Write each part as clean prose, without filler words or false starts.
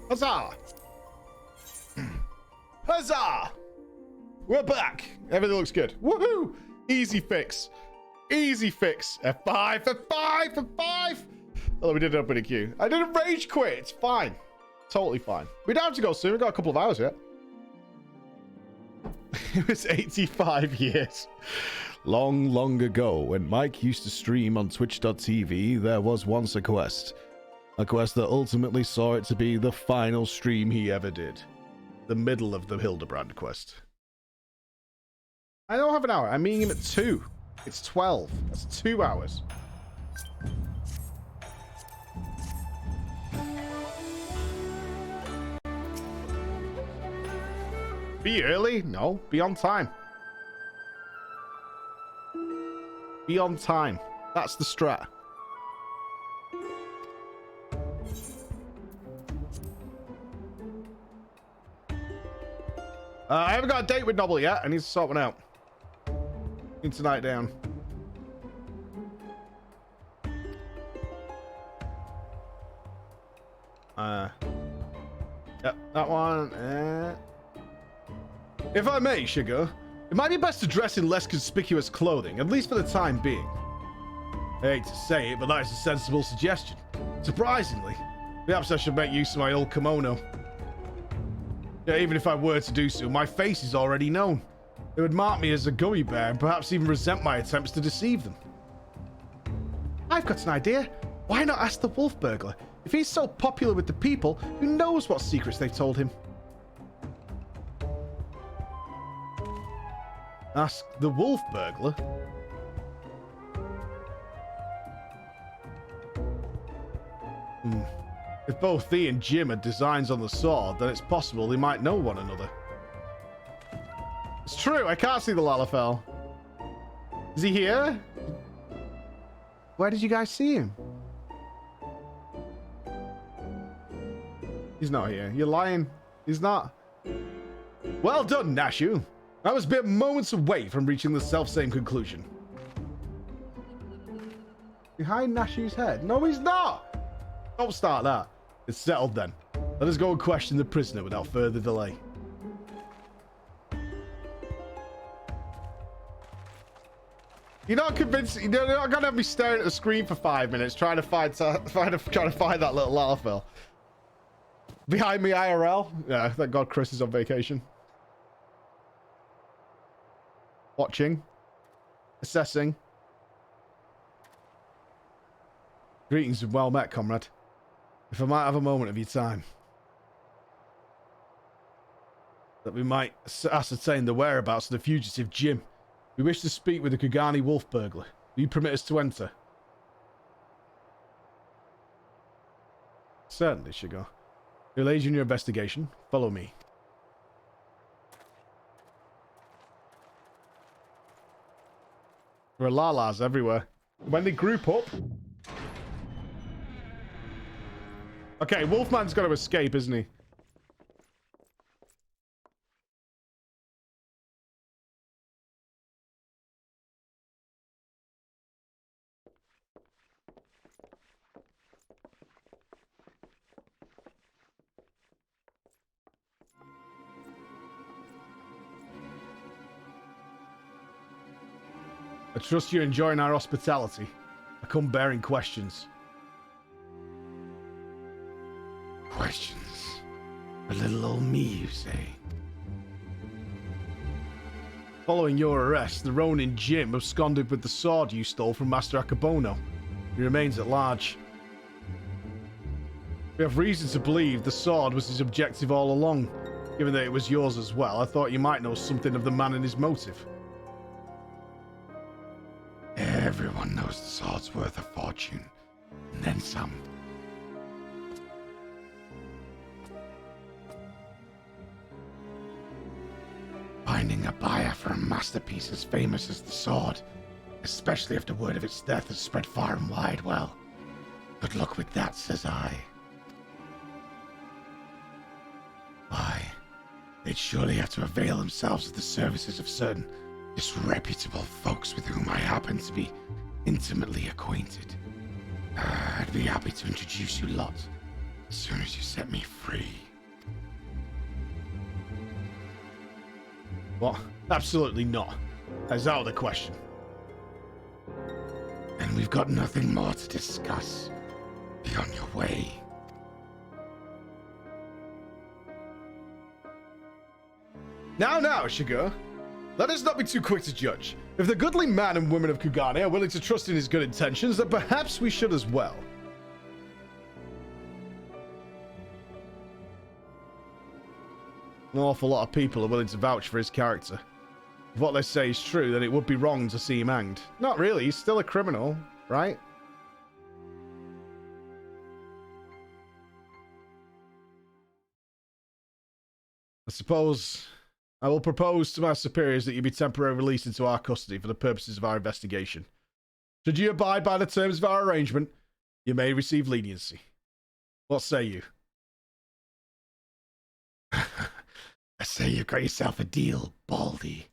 Huzzah! Huzzah! We're back. Everything looks good. Woohoo! Easy fix. Easy fix. F5, F5, F5. Oh, we did it up in a queue. I didn't rage quit. It's fine. Totally fine. We don't have to go soon. We've got a couple of hours yet. It was 85 years. Long, long ago, when Mike used to stream on twitch.tv, there was once a quest. A quest that ultimately saw it to be the final stream he ever did. The middle of the Hildebrand quest. I don't have an hour. I'm meeting him at 2. It's 12. That's 2 hours. Be early? No. Be on time. Be on time. That's the strat. I haven't got a date with Noble yet. I need to sort one out. Need to night down. Yep, that one. If I may, Sugar, it might be best to dress in less conspicuous clothing, at least for the time being. I hate to say it, but that is a sensible suggestion. Surprisingly, perhaps I should make use of my old kimono. Yeah, even if I were to do so, my face is already known. They would mark me as a gummy bear and perhaps even resent my attempts to deceive them. I've got an idea. Why not ask the wolf burglar? If he's so popular with the people, who knows what secrets they've told him? Ask the wolf burglar? If both Thea and Jim had designs on the sword, then it's possible they might know one another. It's true, I can't see the Lalafell. Is he here? Where did you guys see him? He's not here. You're lying. He's not. Well done, Nashu. I was bare moments away from reaching the self-same conclusion. Behind Nashu's head? No, he's not. Don't start that. It's settled then. Let us go and question the prisoner without further delay. You're not convinced. You're not gonna have me staring at the screen for 5 minutes trying to find that little Lalafell. Behind me, IRL. Yeah, thank God Chris is on vacation. Watching, assessing. Greetings and well met, comrade. If I might have a moment of your time, that we might ascertain the whereabouts of the fugitive Jim. We wish to speak with the Kugani wolf burglar. Will you permit us to enter? Certainly, Shigo. You'll aid in your investigation. Follow me. There are Lalas everywhere. When they group up... Okay, Wolfman's got to escape, isn't he? I trust you're enjoying our hospitality. I come bearing questions. Questions? A little old me, you say? Following your arrest, the Ronin Jim absconded with the sword you stole from Master Akabono. He remains at large. We have reason to believe the sword was his objective all along. Given that it was yours as well, I thought you might know something of the man and his motive. Everyone knows the sword's worth a fortune, and then some. Finding a buyer for a masterpiece as famous as the sword, especially after word of its death has spread far and wide, well, good luck with that, says I. Why, they'd surely have to avail themselves of the services of certain disreputable folks with whom I happen to be intimately acquainted. I'd be happy to introduce you lot. As soon as you set me free. What? Absolutely not. That's out of the question. And we've got nothing more to discuss. Be on your way. Now, Shigo. Let us not be too quick to judge. If the goodly man and women of Kugane are willing to trust in his good intentions, then perhaps we should as well. An awful lot of people are willing to vouch for his character. If what they say is true, then it would be wrong to see him hanged. Not really, he's still a criminal, right? I suppose I will propose to my superiors that you be temporarily released into our custody for the purposes of our investigation. Should you abide by the terms of our arrangement, you may receive leniency. What say you? I say you've got yourself a deal, Baldy.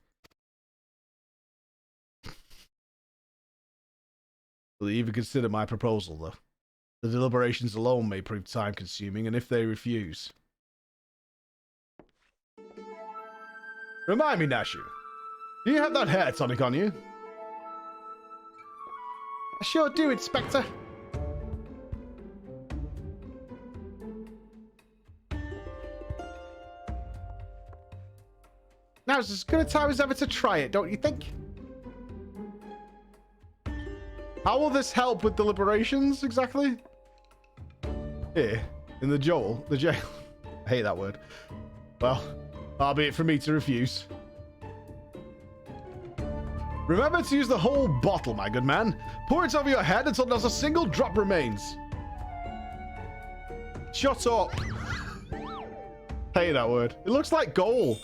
Will you even consider my proposal, though? The deliberations alone may prove time-consuming, and if they refuse... Remind me, Nashu. Do you have that hair tonic on you? I sure do, Inspector. Now's as good a time as ever to try it, don't you think? How will this help with deliberations, exactly? Here, in the jail. I hate that word. Well, far be it from me to refuse. Remember to use the whole bottle, my good man. Pour it over your head until not a single drop remains. Shut up. Hate that word. It looks like gold.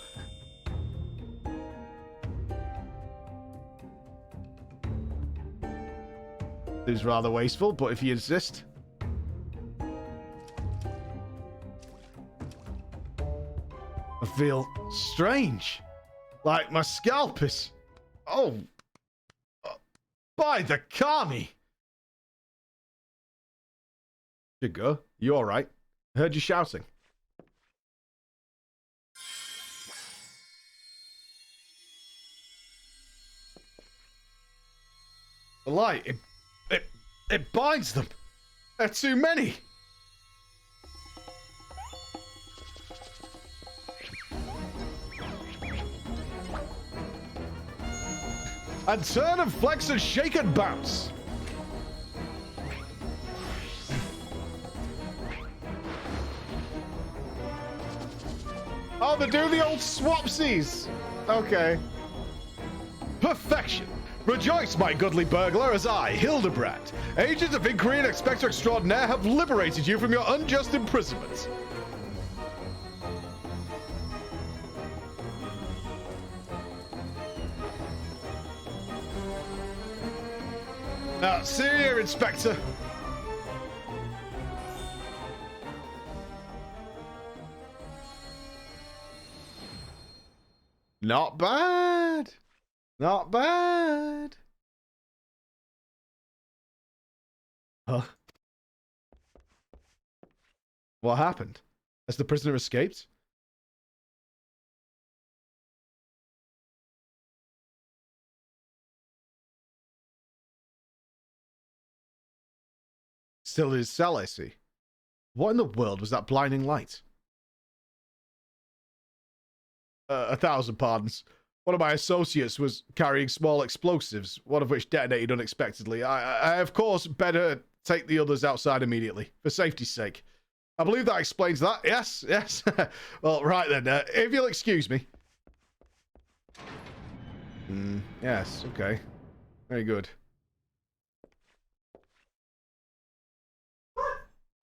It is rather wasteful, but if you insist. I feel strange. Like my scalp is... Oh. By the Kami. Shigo, you alright? I heard you shouting. The light, it binds them. There are too many. And turn and flex and shake and bounce. Oh, they're doing the old swapsies. Okay. Perfection. Rejoice, my goodly burglar, as I, Hildebrand, agent of inquiry and inspector extraordinaire, have liberated you from your unjust imprisonment. Now, see here, Inspector. Not bad. Not bad. Huh? What happened? Has the prisoner escaped? Still in his cell, I see. What in the world was that blinding light? 1,000 pardons. One of my associates was carrying small explosives, one of which detonated unexpectedly. I of course, better take the others outside immediately, for safety's sake. I believe that explains that. Yes, yes. Well, right then, if you'll excuse me. Yes, okay. Very good.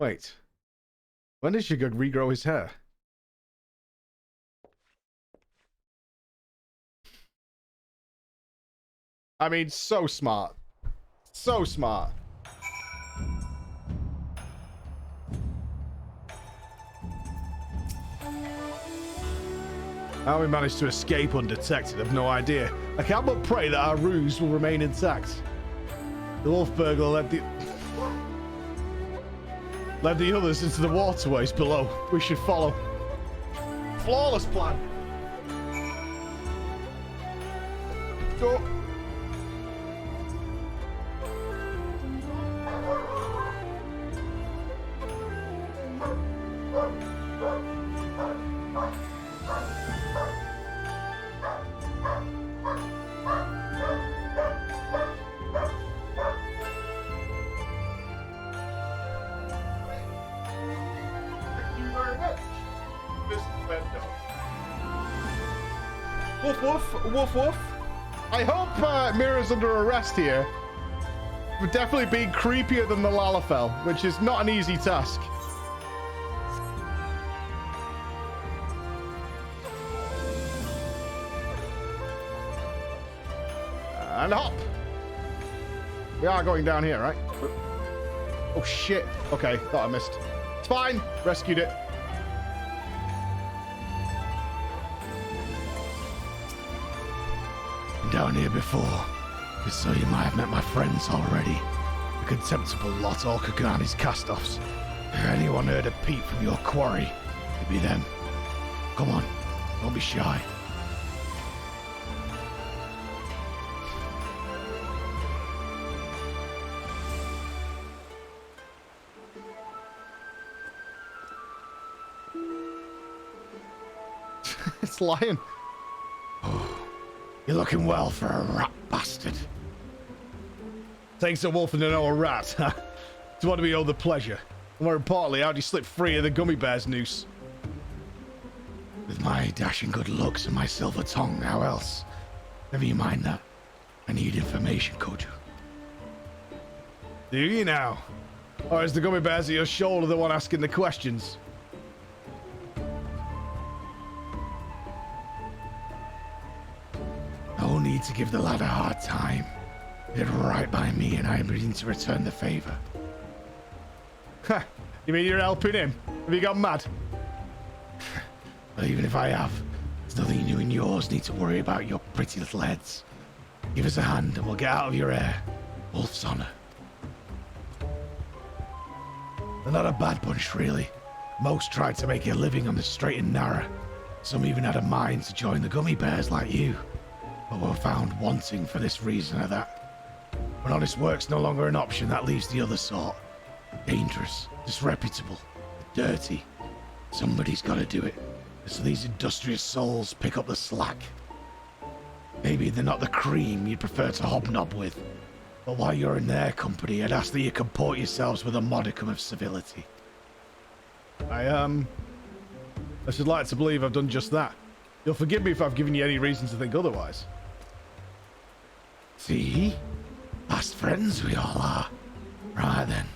Wait. When did Shigo regrow his hair? I mean, so smart. So smart. How we managed to escape undetected, I've no idea. I can't but pray that our ruse will remain intact. The wolf burglar led the... led the others into the waterways below. We should follow. Flawless plan. Go. Woof woof, woof woof. I hope Mira's under arrest here for definitely being creepier than the Lalafell, which is not an easy task. And hop. We are going down here, right? Oh shit. Okay, thought I missed. It's fine. Rescued it. Down here before, so you might have met my friends already. The contemptible lot, all Kagani's cast-offs. If anyone heard a peep from your quarry, it'd be them. Come on, don't be shy. It's lying. You're looking well for a rat bastard. Takes a wolf to know a rat. It's what do we owe the pleasure? More importantly, how'd you slip free of the gummy bear's noose? With my dashing good looks and my silver tongue, how else? Never you mind that. I need information, Koju. Do you now? Or is the gummy bears at your shoulder the one asking the questions? No need to give the lad a hard time. He did right by me and I am ready to return the favor. Ha! You mean you're helping him? Have you gone mad? But even if I have, there's nothing you and yours need to worry about your pretty little heads. Give us a hand and we'll get out of your hair. Wolf's honor. They're not a bad bunch, really. Most tried to make a living on the straight and narrow. Some even had a mind to join the gummy bears like you, but were found wanting for this reason or that. When honest work's no longer an option, that leaves the other sort. Dangerous, disreputable, dirty. Somebody's got to do it, so these industrious souls pick up the slack. Maybe they're not the cream you'd prefer to hobnob with, but while you're in their company, I'd ask that you comport yourselves with a modicum of civility. I should like to believe I've done just that. You'll forgive me if I've given you any reason to think otherwise. See? Fast friends we all are. Right then.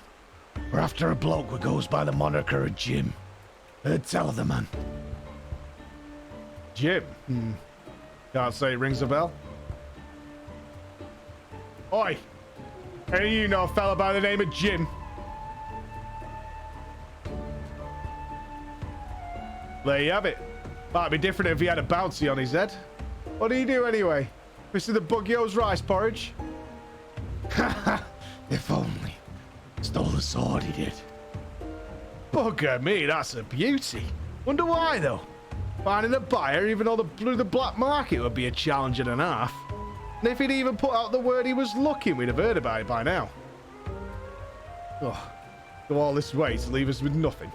We're after a bloke who goes by the moniker of Jim. Heard tell of the man. Jim? Can't say it rings a bell. Oi! Any of you know a fella by the name of Jim? There you have it. Might be different if he had a bouncy on his head. What do you do anyway? Mr. the Bugyo's rice porridge? If only. Stole the sword, he did. Bugger me, that's a beauty. Wonder why though? Finding a buyer even though through the black market would be a challenge and a half. And if he'd even put out the word he was looking, we'd have heard about it by now. Ugh. Go all this way to leave us with nothing.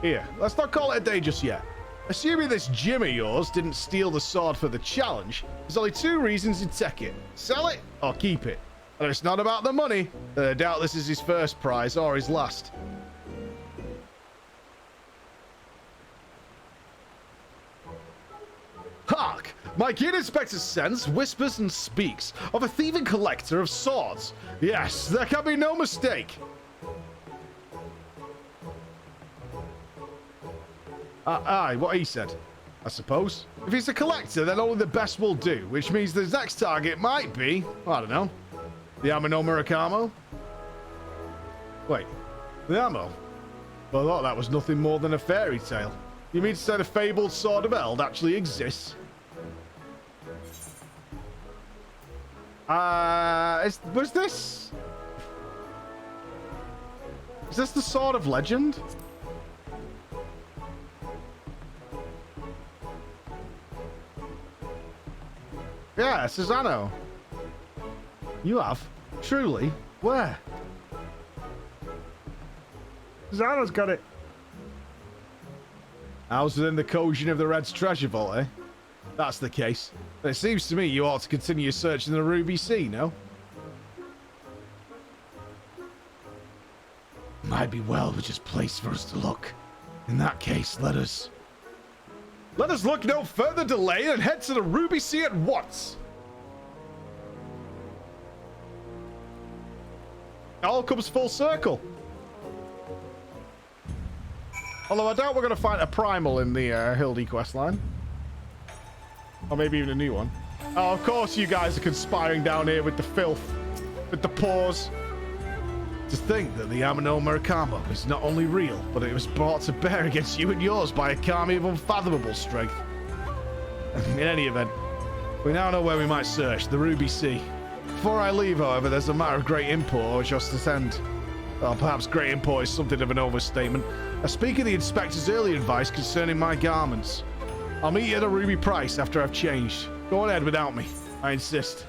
Here, let's not call it a day just yet. Assuming this Jim of yours didn't steal the sword for the challenge, there's only two reasons he'd take it. Sell it or keep it. And if it's not about the money, then I doubt this is his first prize or his last. Hark! My keen inspector's sense whispers and speaks of a thieving collector of swords. Yes, there can be no mistake. Aye, what he said, I suppose. If he's a collector, then only the best will do, which means the next target might be, I don't know, the Amino Murakamo? Wait, the ammo? Well, I thought that was nothing more than a fairy tale. You mean to say the fabled Sword of Eld actually exists? Was this? Is this the Sword of Legend? Yeah, Susano. You have? Truly? Where? Zano's got it. Housed within the cohesion of the Red's treasure vault, eh? That's the case. But it seems to me you ought to continue your search in the Ruby Sea, no? Might be well the just place for us to look. In that case, let us... Let us look no further delay and head to the Ruby Sea at once! It all comes full circle. Although I doubt we're going to find a primal in the Hildy questline. Or maybe even a new one. Oh, of course you guys are conspiring down here with the filth. With the paws. To think that the Amino Murakamo is not only real, but it was brought to bear against you and yours by a kami of unfathomable strength. In any event, we now know where we might search, the Ruby Sea. Before I leave, however, there's a matter of great import which just attend. Well, perhaps great import is something of an overstatement. I speak of the inspector's early advice concerning my garments. I'll meet you at a ruby price after I've changed. Go ahead without me. I insist.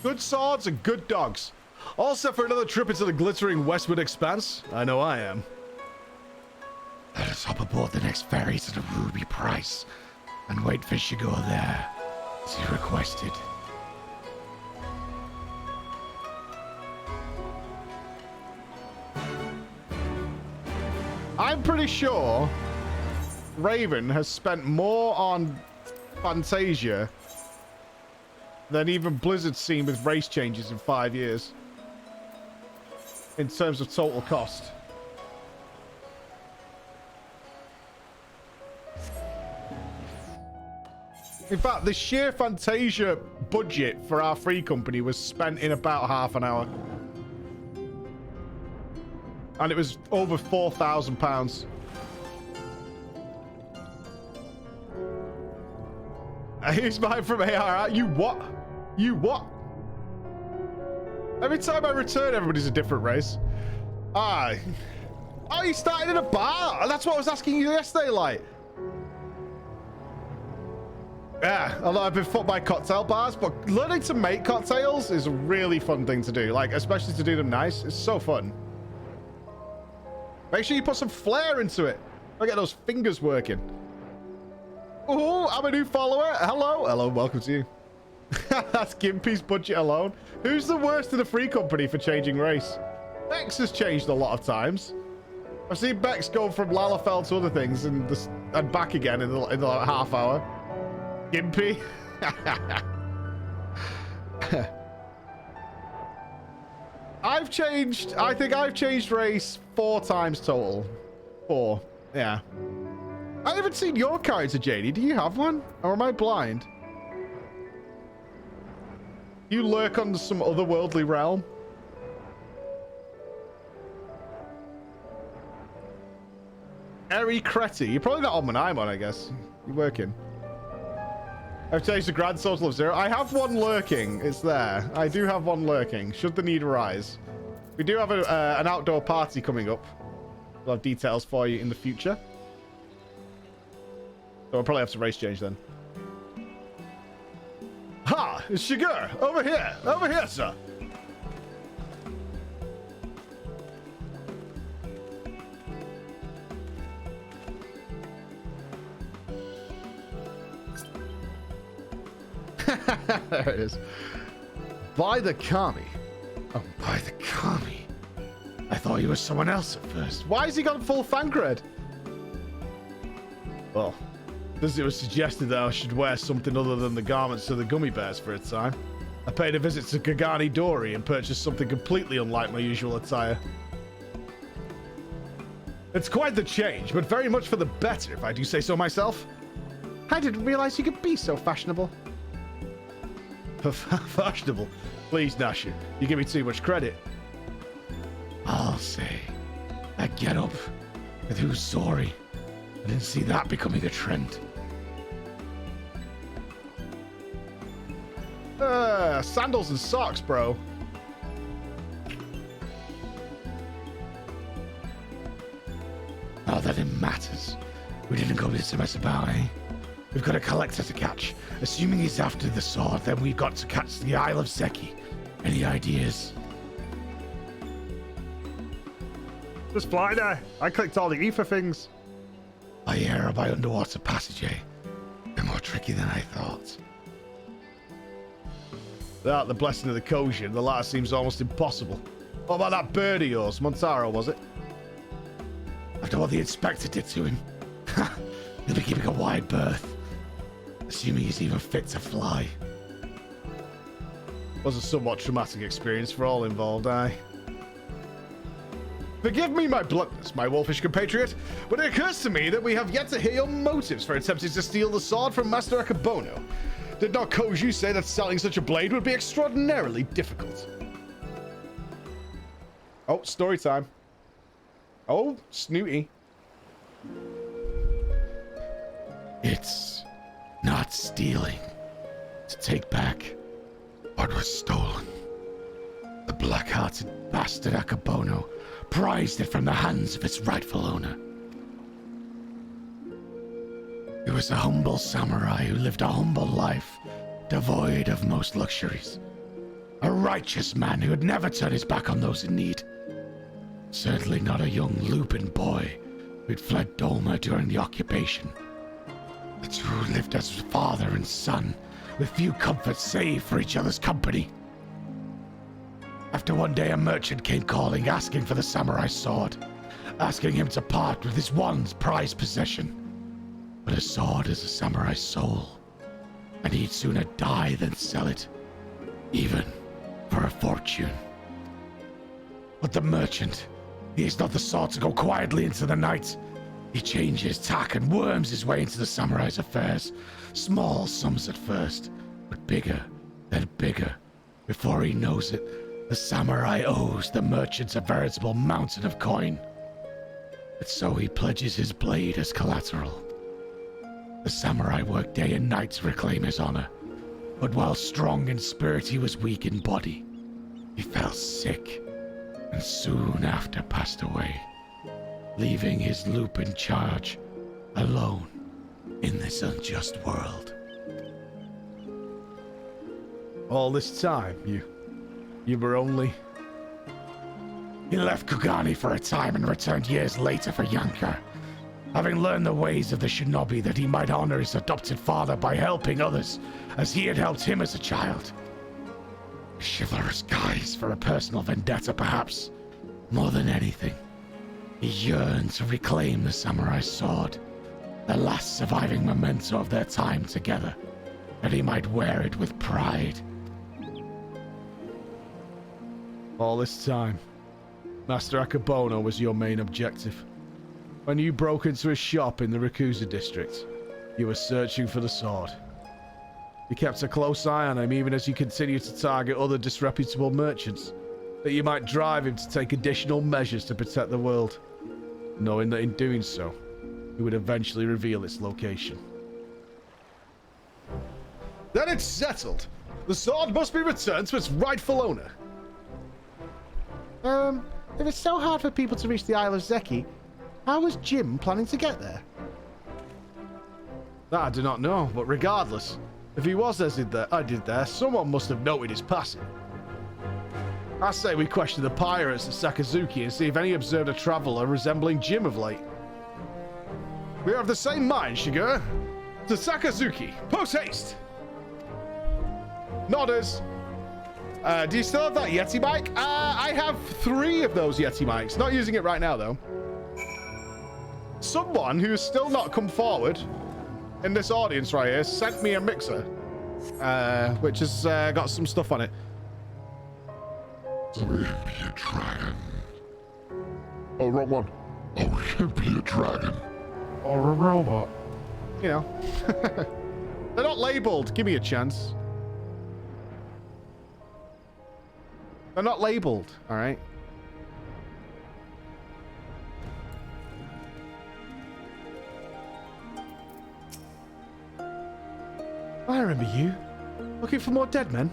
Good swords and good dogs. All set for another trip into the glittering westward expanse? I know I am. Let us hop aboard the next ferry to the Ruby Price and wait for Shigo there, as he requested. I'm pretty sure Raven has spent more on Fantasia than even Blizzard's seen with race changes in 5 years. In terms of total cost. In fact, the sheer Fantasia budget for our free company was spent in about half an hour. And it was over £4,000. Here's mine from AR. You what? You what? Every time I return, everybody's a different race. Ah. Oh, you started in a bar? That's what I was asking you yesterday, like. Yeah, although I've been fucked by cocktail bars, but learning to make cocktails is a really fun thing to do. Like, especially to do them nice. It's so fun. Make sure you put some flair into it. I'll get those fingers working. Oh, I'm a new follower. Hello. Hello, welcome to you. That's Gimpy's budget alone. Who's the worst in the free company for changing race? Bex has changed a lot of times. I've seen Bex go from Lalafell to other things and back again in the half hour. Gimpy. I think I've changed race 4 times total. 4. Yeah. I haven't seen your character, JD. Do you have one? Or am I blind? You lurk on some otherworldly realm? Eri Creti. You're probably not on when I'm on, I guess. You're working. I've changed the grand total of 0. I have one lurking. It's there. I do have one lurking. Should the need arise. We do have an outdoor party coming up. We'll have details for you in the future. So we'll probably have to race change then. Ha! It's Shiger! Over here! Over here, sir! There it is. By the kami. Oh, by the kami. I thought he was someone else at first. Why has he got full Thancred? Well, as it was suggested that I should wear something other than the garments of the gummy bears for a time. I paid a visit to Gagani Dori and purchased something completely unlike my usual attire. It's quite the change, but very much for the better, if I do say so myself. I didn't realize you could be so fashionable. Fashionable? Please, Nasher. You give me too much credit. I'll say. That get up. With who's sorry. I didn't see that becoming a trend. sandals and socks, bro. Not that it matters. We didn't go to mess about, eh? We've got a collector to catch. Assuming he's after the sword, then we've got to catch the Isle of Zeki. Any ideas? Just fly there. I clicked all the ether things. By air or by underwater passage, eh? They're more tricky than I thought. Without the blessing of the Kojin, the latter seems almost impossible. What about that bird of yours? Montaro, was it? After what the inspector did to him, he'll be keeping a wide berth. Assuming he's even fit to fly. Was a somewhat traumatic experience for all involved, aye. Forgive me my bluntness, my wolfish compatriot, but it occurs to me that we have yet to hear your motives for attempting to steal the sword from Master Akabono. Did not Koju say that selling such a blade would be extraordinarily difficult? Oh, story time. Oh, snooty. It's not stealing. To take back what was stolen. The black-hearted bastard Akabono prized it from the hands of its rightful owner. He was a humble samurai who lived a humble life, devoid of most luxuries. A righteous man who would never turn his back on those in need. Certainly not a young lupin boy who'd fled Dolma during the occupation. The two lived as father and son, with few comforts save for each other's company. After one day a merchant came calling, asking for the samurai sword, asking him to part with his one prized possession. But a sword is a samurai's soul, and he'd sooner die than sell it, even for a fortune. But the merchant, he is not the sort to go quietly into the night. He changes tack and worms his way into the samurai's affairs. Small sums at first, but bigger, then bigger. Before he knows it, the samurai owes the merchant a veritable mountain of coin. And so he pledges his blade as collateral. The samurai worked day and night to reclaim his honor, but while strong in spirit, he was weak in body. He fell sick, and soon after passed away, leaving his lupin charge alone in this unjust world. All this time, you were only... He left Kugani for a time and returned years later for Yanka, having learned the ways of the shinobi that he might honor his adopted father by helping others as he had helped him as a child. A chivalrous guise for a personal vendetta, perhaps. More than anything, he yearned to reclaim the samurai sword, the last surviving memento of their time together, that he might wear it with pride. All this time, Master Akabono was your main objective. When you broke into his shop in the Rakuza district, you were searching for the sword. You kept a close eye on him even as you continued to target other disreputable merchants, that you might drive him to take additional measures to protect the world, knowing that in doing so, he would eventually reveal its location. Then it's settled. The sword must be returned to its rightful owner. If it's so hard for people to reach the Isle of Zeki, how was Jim planning to get there? That I do not know, but regardless, if he was as I did there, someone must have noted his passing. I say we question the pirates at Sakazuki and see if any observed a traveler resembling Jim of late. We are of the same mind, Shiger. To Sakazuki, post haste! Nodders. Do you still have that Yeti mic? I have 3 of those Yeti mics. Not using it right now, though. Someone who's still not come forward in this audience right here sent me a mixer, which has got some stuff on it. So be a dragon. Oh, wrong one. Oh, you'd be a dragon. Or a robot. You know. They're not labeled. Give me a chance. They're not labeled, all right? I remember you. Looking for more dead men?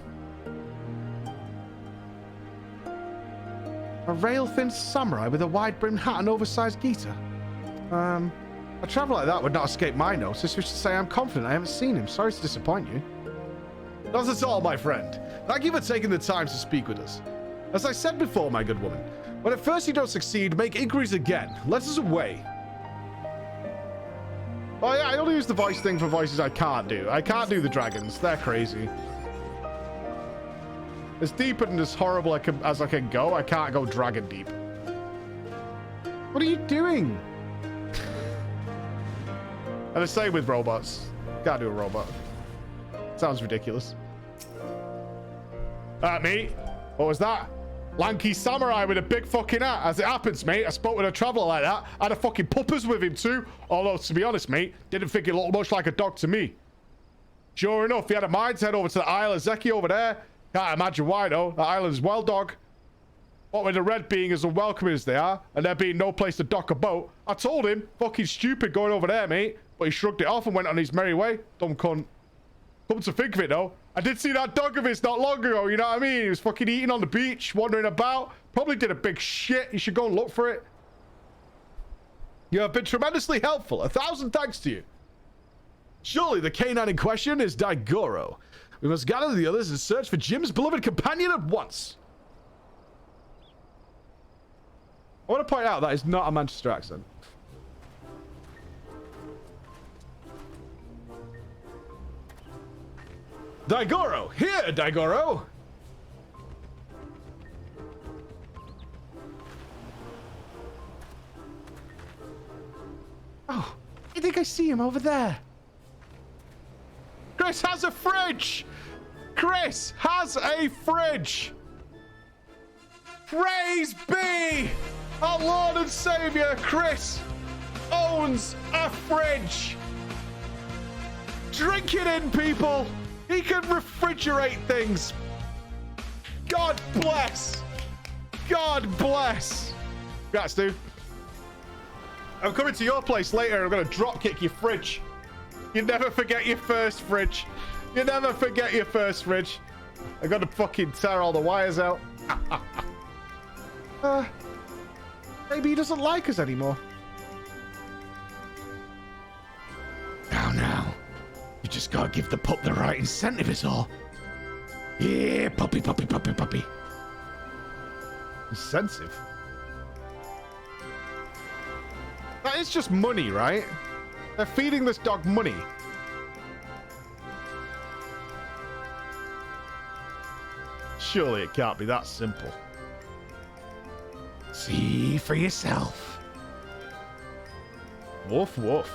A rail-thin samurai with a wide-brimmed hat and oversized guitar. A travel like that would not escape my notice, which is to say I'm confident I haven't seen him. Sorry to disappoint you. Not at all, my friend. Thank you for taking the time to speak with us. As I said before, my good woman, when at first you don't succeed, make inquiries again. Let us away. Oh yeah, I only use the voice thing for voices I can't do. I can't do the dragons. They're crazy. As deep and as horrible as I can go, I can't go dragon deep. What are you doing? And the same with robots. Can't do a robot. Sounds ridiculous. Mate. What was that? Lanky samurai with a big fucking hat. As it happens, mate, I spoke with a traveler like that. I had a fucking puppers with him too. Although, to be honest, mate, didn't think it looked much like a dog to me. Sure enough, he had a mind to head over to the Isle of Zeki over there. Can't imagine why, though. The island's well dog. What with the red being as unwelcoming as they are, and there being no place to dock a boat, I told him, fucking stupid going over there, mate. But he shrugged it off and went on his merry way. Dumb cunt. Come to think of it, though, I did see that dog of his not long ago, you know what I mean? He was fucking eating on the beach, wandering about. Probably did a big shit. You should go and look for it. You have been tremendously helpful. 1,000 thanks to you. Surely the canine in question is Daigoro. We must gather the others and search for Jim's beloved companion at once. I want to point out that is not a Manchester accent. Daigoro! Here, Daigoro! Oh, I think I see him over there. Chris has a fridge! Chris has a fridge! Praise be! Our Lord and Savior, Chris, owns a fridge! Drink it in, people! He can refrigerate things! God bless! God bless! Congrats, dude. I'm coming to your place later and I'm gonna drop kick your fridge. You never forget your first fridge. You never forget your first fridge. I gotta fucking tear all the wires out. Maybe he doesn't like us anymore. Now. You just gotta give the pup the right incentive is all. Yeah, puppy. Incentive? That is just money, right? They're feeding this dog money. Surely it can't be that simple. See for yourself. Woof, woof.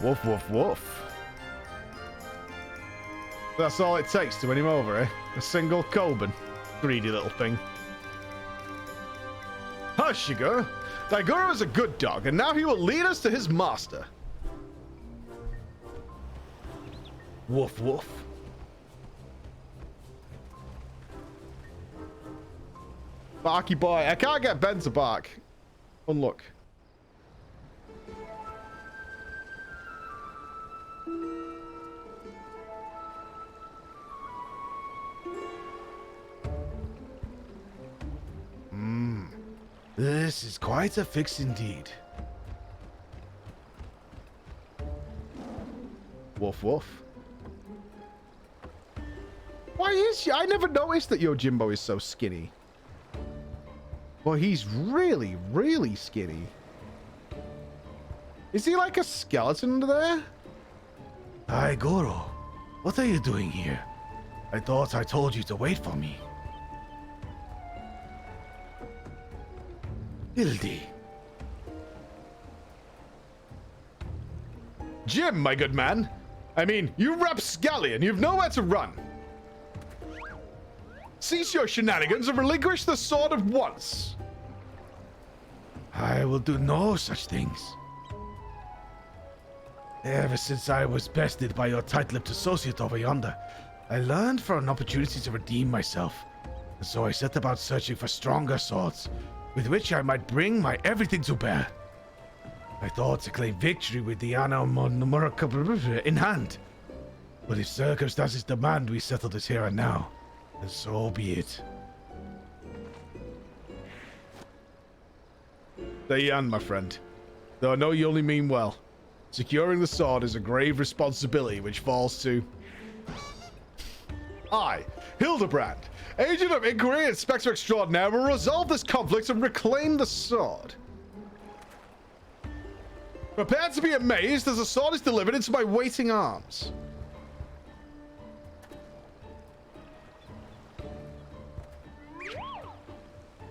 Woof, woof, woof. That's all it takes to win him over, eh? A single Coben. Greedy little thing. Hush, you go. Daigoro is a good dog, and now he will lead us to his master. Woof, woof. Barky boy. I can't get Ben to bark. Unlock. This is quite a fix indeed. Woof, woof. Why is she? I never noticed that Yojimbo is so skinny. Well, he's really, really skinny. Is he like a skeleton under there? Daigoro, what are you doing here? I thought I told you to wait for me. Hildy. Jim, my good man. I mean, you rapscallion, you've nowhere to run. Cease your shenanigans and relinquish the sword at once. I will do no such things. Ever since I was bested by your tight-lipped associate over yonder, I learned for an opportunity to redeem myself. And so I set about searching for stronger swords, with which I might bring my everything to bear. I thought to claim victory with the Ana in hand. But if circumstances demand we settle this here and now, then so be it. Stay on, my friend. Though I know you only mean well. Securing the sword is a grave responsibility which falls to... I, Hildebrand, Agent of Inquiry and Inspector Extraordinaire, will resolve this conflict and reclaim the sword. Prepare to be amazed as the sword is delivered into my waiting arms.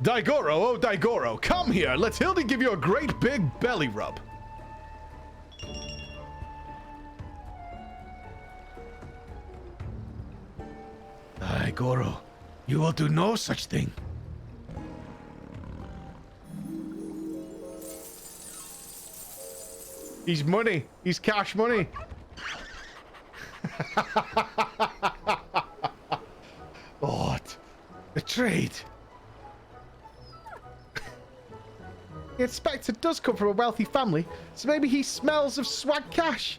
Daigoro, oh Daigoro, come here. Let Hildy give you a great big belly rub. Goro, you will do no such thing. He's money. He's cash money. What? A trade? The inspector does come from a wealthy family, so maybe he smells of swag cash.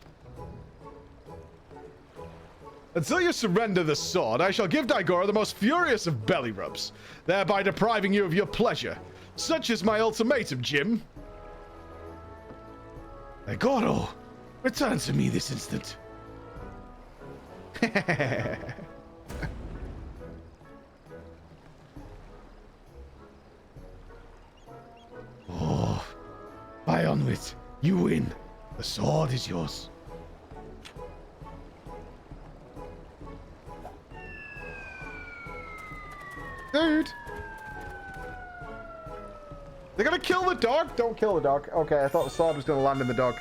Until you surrender the sword, I shall give Daigoro the most furious of belly rubs, thereby depriving you of your pleasure. Such is my ultimatum, Jim. Goro, return to me this instant. Oh, by onward, you win. The sword is yours. Dude. They're gonna kill the dog? Don't kill the dog. Okay, I thought the sword was gonna land in the dog.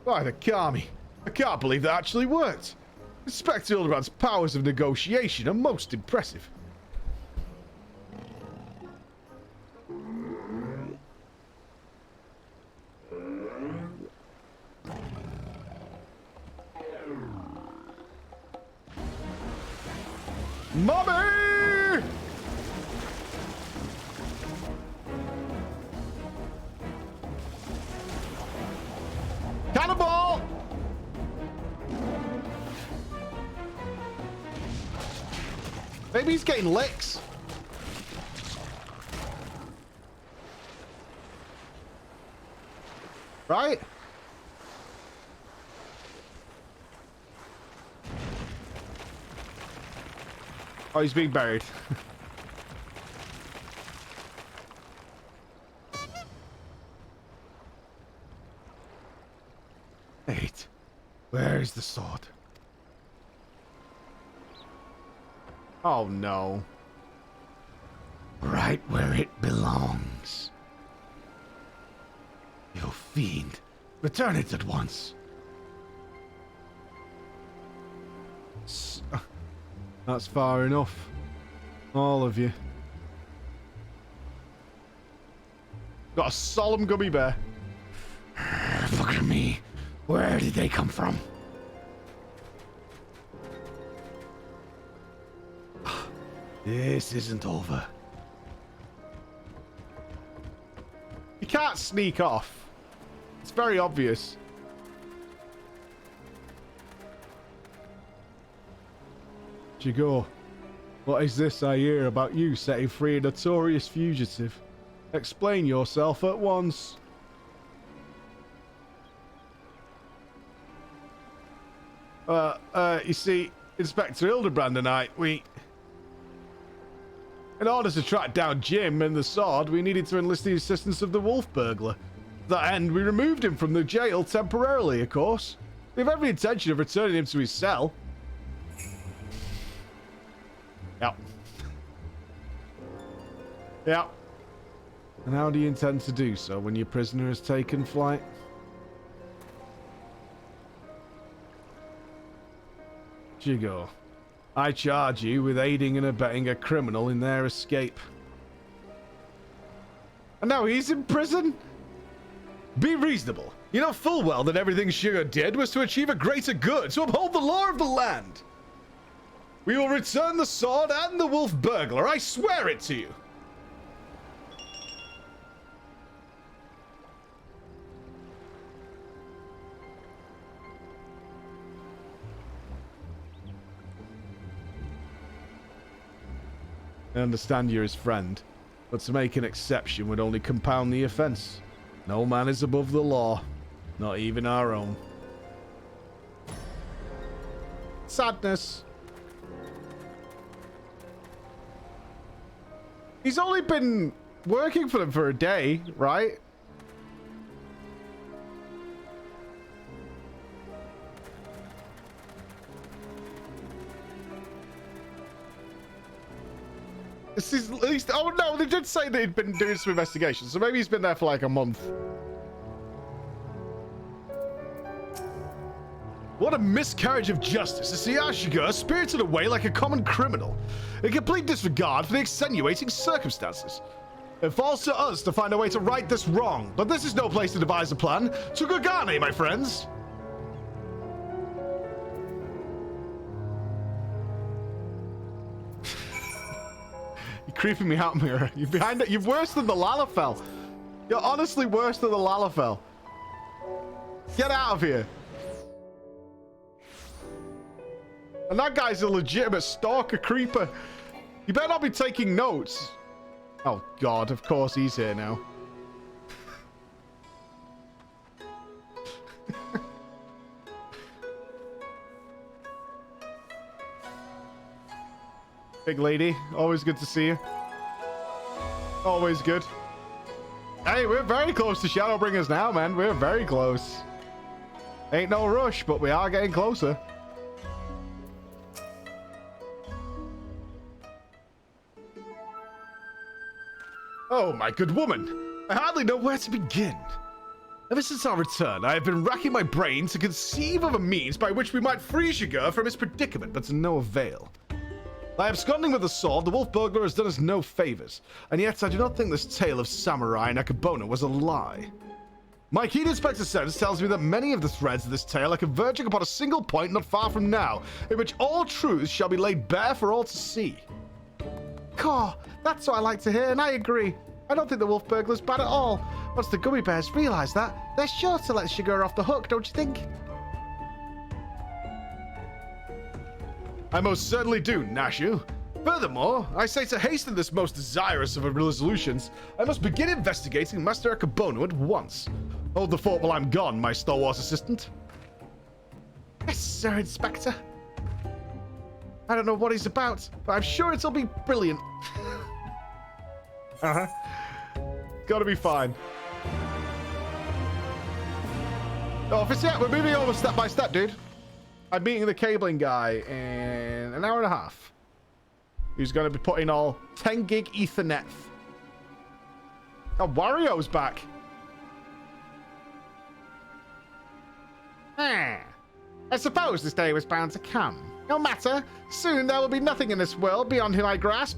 By the Kami. I can't believe that actually worked. Inspector Hildebrand's powers of negotiation are most impressive. Mommy! Cannonball! Maybe he's getting licks. Right? Oh, he's being buried. Wait, where is the sword? Oh, no. Right where it belongs. You fiend, return it at once. That's far enough. All of you. Got a solemn gummy bear. Look at me. Where did they come from? This isn't over. You can't sneak off. It's very obvious. Jigo, what is this I hear about you setting free a notorious fugitive? Explain yourself at once. You see, Inspector Hildebrand and I, in order to track down Jim and the sword, we needed to enlist the assistance of the wolf burglar. To that end, we removed him from the jail temporarily, of course. We have every intention of returning him to his cell. Yep. Yep. And how do you intend to do so when your prisoner has taken flight? Jigo, I charge you with aiding and abetting a criminal in their escape. And now he's in prison? Be reasonable. You know full well that everything Sugar did was to achieve a greater good, to uphold the law of the land. We will return the sword and the wolf burglar, I swear it to you. I understand you're his friend, but to make an exception would only compound the offense. No man is above the law, not even our own. Sadness. He's only been working for them for a day, right? This is at least... Oh, no, they did say that he'd been doing some investigations, so maybe he's been there for like a month. What a miscarriage of justice to see Ashigar spirited away like a common criminal, in complete disregard for the extenuating circumstances. It falls to us to find a way to right this wrong, but this is no place to devise a plan. To Gagane, my friends! You're creeping me out, Mira. You're behind it. You're worse than the Lalafell. You're honestly worse than the Lalafell. Get out of here. And that guy's a legitimate stalker creeper. You better not be taking notes. Oh, God. Of course he's here now. Big lady. Always good to see you. Always good. Hey, we're very close to Shadowbringers now, man. We're very close. Ain't no rush, but we are getting closer. Oh, my good woman. I hardly know where to begin. Ever since our return, I have been racking my brain to conceive of a means by which we might free Shiger from his predicament, but to no avail. By absconding with the sword, the wolf burglar has done us no favors, and yet I do not think this tale of Samurai Nakabona was a lie. My keen inspector sense tells me that many of the threads of this tale are converging upon a single point not far from now, in which all truths shall be laid bare for all to see. Caw, that's what I like to hear, and I agree. I don't think the wolf burglar's bad at all. Once the gummy bears realize that, they're sure to let Shiger off the hook, don't you think? I most certainly do, Nashu. Furthermore, I say to hasten this most desirous of resolutions, I must begin investigating Master Akabono at once. Hold the fort while I'm gone, my stalwart assistant. Yes, Sir Inspector. I don't know what he's about, but I'm sure it'll be brilliant. Uh-huh. Gotta be fine. Oh, if it's yet, we're moving over step by step, dude. I'm meeting the cabling guy in an hour and a half. Who's going to be putting all 10 gig Ethernet. Oh, Wario's back. I suppose this day was bound to come. No matter. Soon there will be nothing in this world beyond whom I grasp.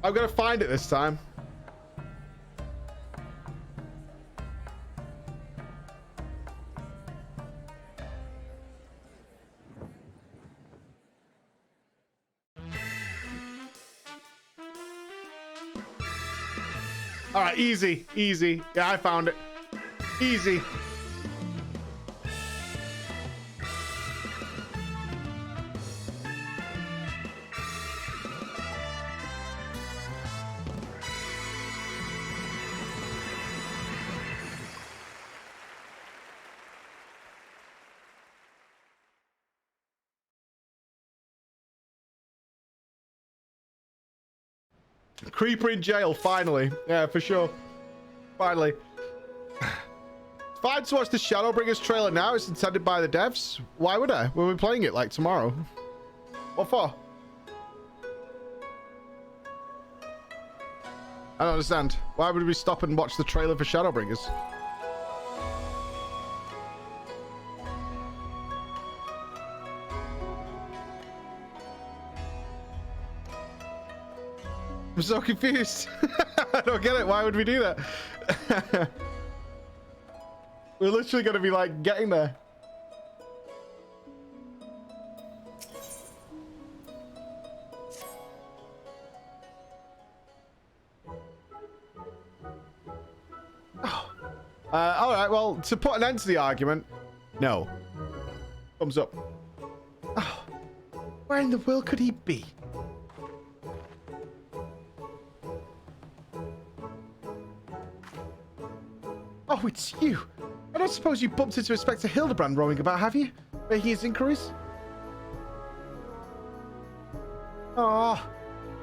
I'm gonna find it this time. All right, easy, easy. Yeah, I found it. Easy. Creeper in jail, finally. Yeah, for sure. Finally. It's fine to watch the Shadowbringers trailer now. It's intended by the devs. Why would I? We'll be playing it like tomorrow. What for? I don't understand. Why would we stop and watch the trailer for Shadowbringers? I'm so confused. I don't get it. Why would we do that? We're literally going to be like getting there. All right, well, to put an end to the argument, no. Thumbs up. Oh, where in the world could he be? Oh, it's you. I don't suppose you bumped into Inspector Hildebrand roaming about, have you? Making his inquiries? Oh,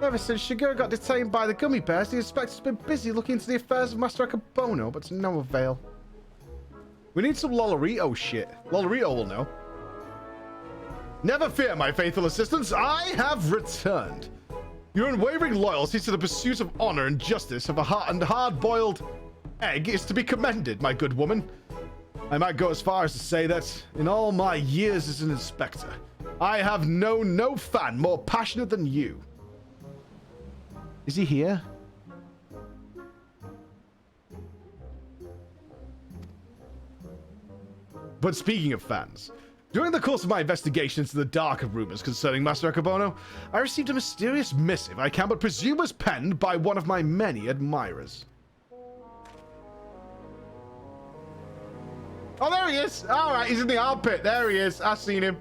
ever since Shigur got detained by the gummy bears, the inspector's been busy looking into the affairs of Master Akabono, but to no avail. We need some Lolorito shit. Lolorito will know. Never fear, my faithful assistants. I have returned. Your unwavering loyalty to the pursuit of honor and justice of a hard-boiled egg is to be commended, my good woman. I might go as far as to say that, in all my years as an inspector, I have known no fan more passionate than you. Is he here? But speaking of fans, during the course of my investigation into the darker rumors concerning Master Akabono, I received a mysterious missive I can but presume was penned by one of my many admirers. Oh, there he is. All right, he's in the armpit. There he is. I seen him.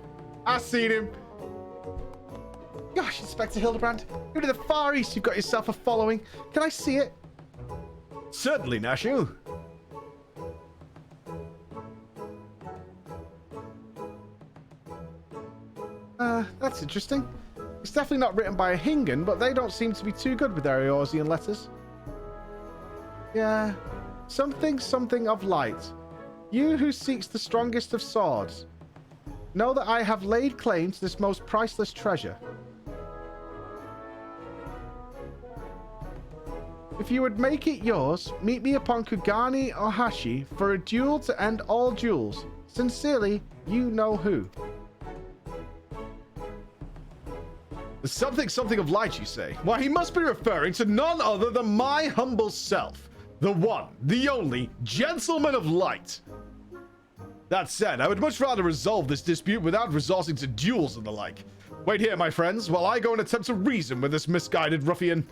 Gosh, Inspector Hildebrand, you're to the Far East. You've got yourself a following. Can I see it? Certainly, Nashu. That's interesting. It's definitely not written by a Hingan, but they don't seem to be too good with their Eorzean letters. Yeah. Something of light. You who seeks the strongest of swords. Know that I have laid claim to this most priceless treasure. If you would make it yours, meet me upon Kugani Ohashi for a duel to end all duels. Sincerely, you know who. Something of light, you say? Why, he must be referring to none other than my humble self. The one, the only, gentleman of light. That said, I would much rather resolve this dispute without resorting to duels and the like. Wait here, my friends, while I go and attempt to reason with this misguided ruffian.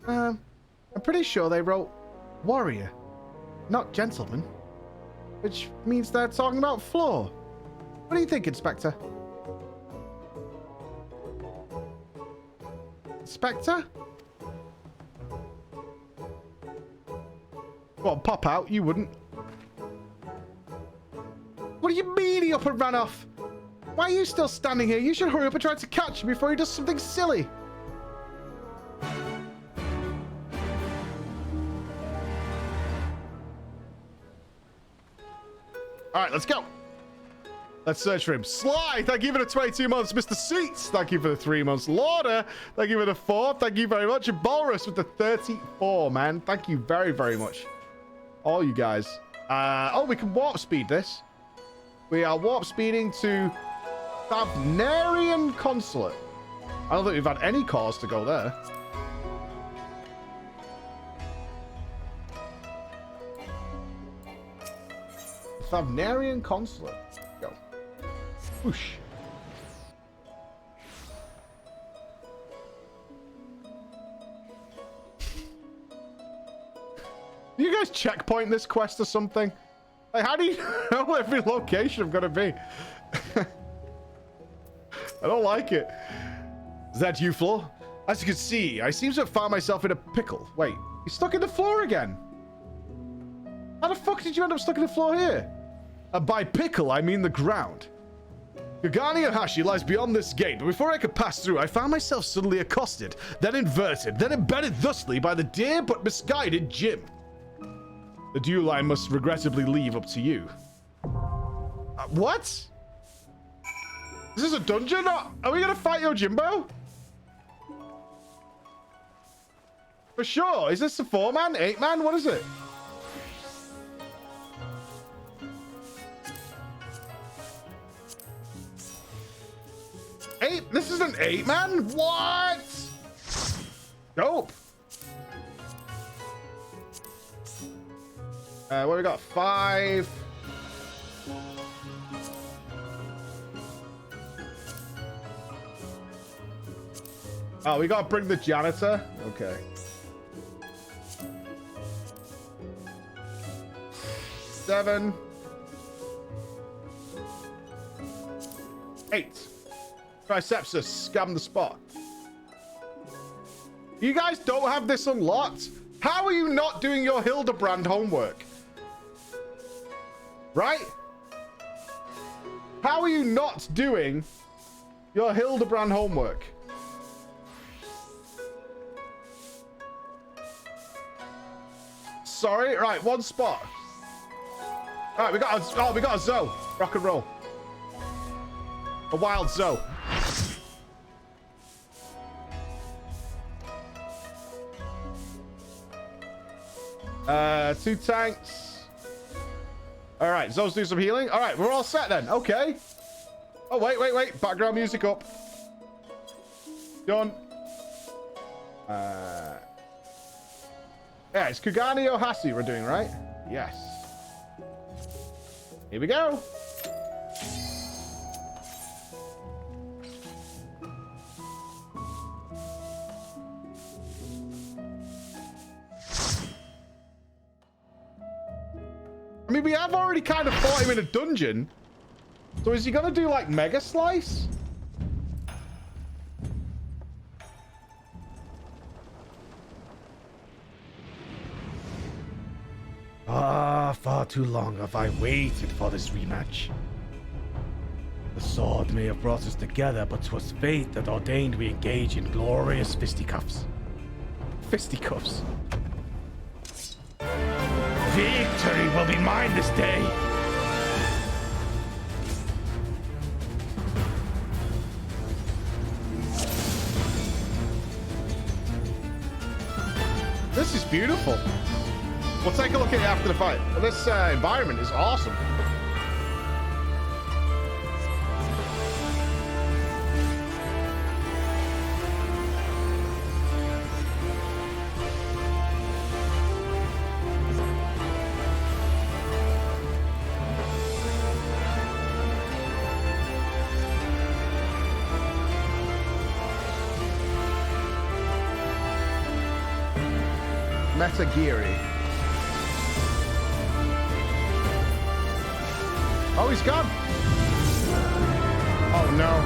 I'm pretty sure they wrote warrior, not gentleman. Which means they're talking about floor. What do you think, Inspector? Inspector? Go on, pop out. You wouldn't. What do you mean he up and ran off? Why are you still standing here? You should hurry up and try to catch him before he does something silly. All right, let's go. Let's search for him. Sly, thank you for the 22 months. Mr. Seats, thank you for the 3 months. Lauder, thank you for the 4. Thank you very much. And Bolrus with the 34, man. Thank you very, very much. All you guys. Oh, we can warp speed this. We are warp speeding to Thavnarian Consulate. I don't think we've had any cause to go there. Thavnarian Consulate. Go. Whoosh. Do you guys checkpoint this quest or something? Like, how do you know every location I'm gonna be? I don't like it. Is that you, Flo? As you can see, I seem to have found myself in a pickle. Wait, you're stuck in the floor again? How the fuck did you end up stuck in the floor here? And by pickle, I mean the ground. Kugani Ohashi lies beyond this gate, but before I could pass through, I found myself suddenly accosted, then inverted, then embedded thusly by the dear but misguided Jim. The duel I must regrettably leave up to you. What? Is this a dungeon? Are we gonna fight Yojimbo? For sure. Is this a 4-man? 8-man? What is it? This is an 8, man? What? Dope. What we got? 5. Oh, we gotta bring the janitor? Okay. 7. 8. Tricepsus, scam the spot. You guys don't have this unlocked? How are you not doing your Hildebrand homework? Right? How are you not doing your Hildebrand homework? Sorry, right, 1 spot. All right, we got a Zoe. Rock and roll. A wild Zoe. Two tanks. All right, Zoe's do some healing. All right, we're all set then. Okay. Oh, wait. Background music up. Done. Yeah, it's Kugani Ohasi we're doing, right? Yes. Here we go. I mean, we have already kind of fought him in a dungeon. So is he gonna do like Mega Slice? Far too long have I waited for this rematch. The sword may have brought us together, but 'twas fate that ordained we engage in glorious fisticuffs. Fisticuffs. Victory will be mine this day. This is beautiful. We'll take a look at it after the fight. Well, this environment is awesome. Metagiri. Oh, he's gone. Oh, no.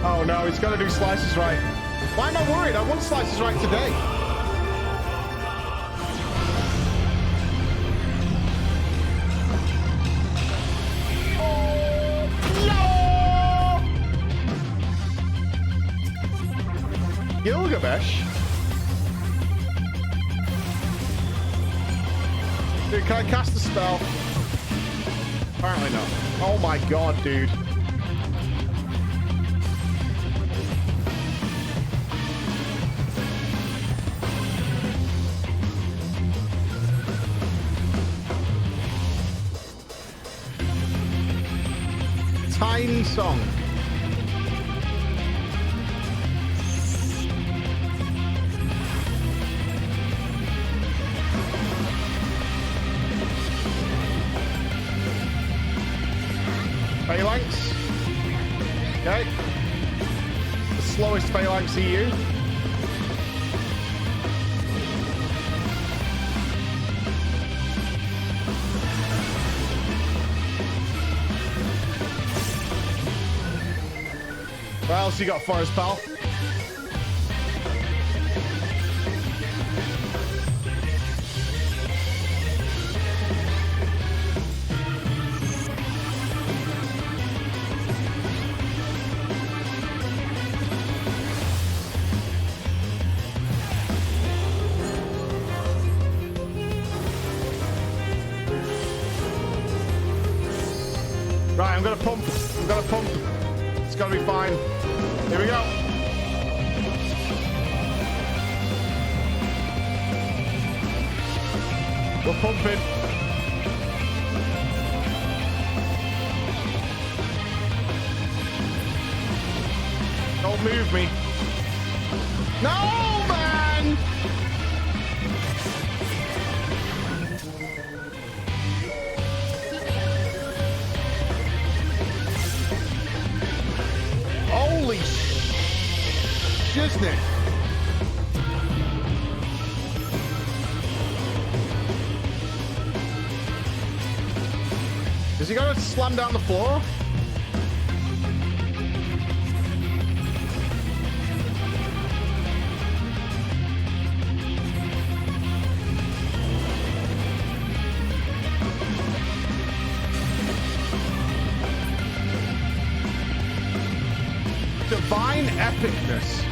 Oh, no, he's got to do slices right. Why am I worried? I won slices right today. No! Gilgamesh? Dude, can I cast the spell? Apparently not. Oh my god, dude. Tiny song. Phalanx. Okay. The slowest Phalanx EU. What else you got for us, pal? Right, I'm gonna pump. It's gonna be fine. Here we go. We're pumping. Don't move me. No, man! Holy shiznit. Is he going to slam down the floor? Divine epicness.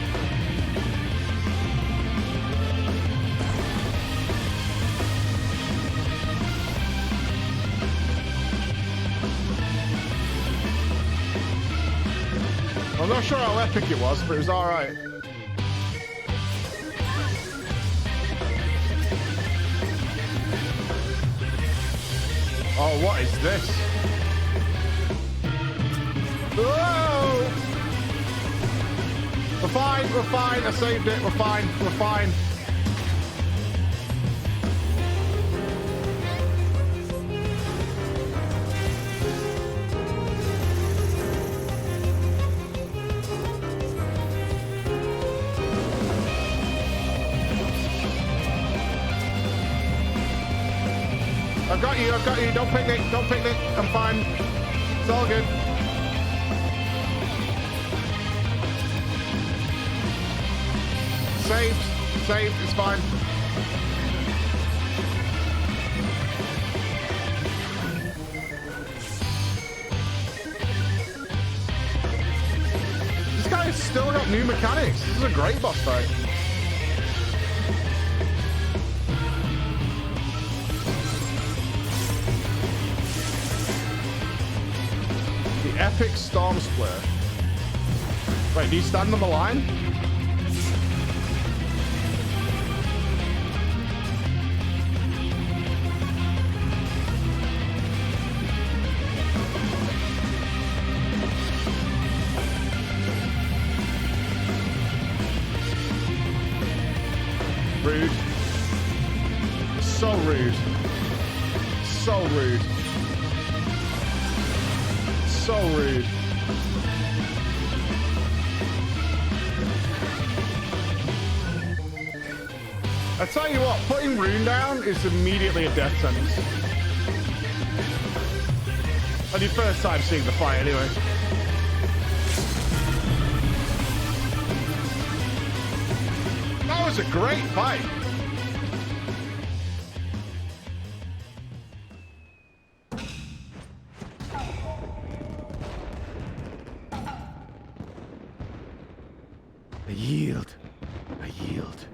I'm not sure how epic it was, but it was all right. Oh, what is this? Whoa! We're fine, we're fine. I saved it. We're fine, we're fine. I've got you, I've got you. Don't picnic, don't picnic. I'm fine. It's all good. Saved, saved, it's fine. This guy has still got new mechanics. This is a great boss fight. The epic storm splitter. Wait, do you stand on the line? Rude. So rude. So rude. So rude. I tell you what, putting Rune down is immediately a death sentence. On your first time seeing the fight, anyway. That was a great fight. I yield. I yield.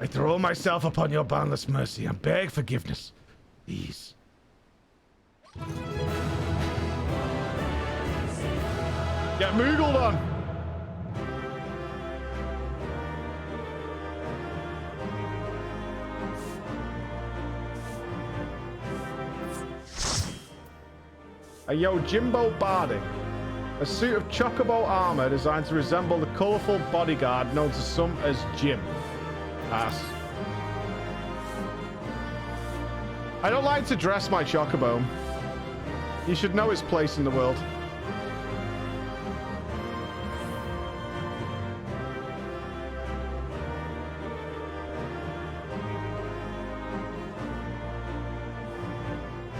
I throw myself upon your boundless mercy and beg forgiveness. Please. Get Moogled on. A Yojimbo Bardi. A suit of chocobo armor designed to resemble the colorful bodyguard known to some as Jim. Ass. I don't like to dress my chocobo. He should know his place in the world.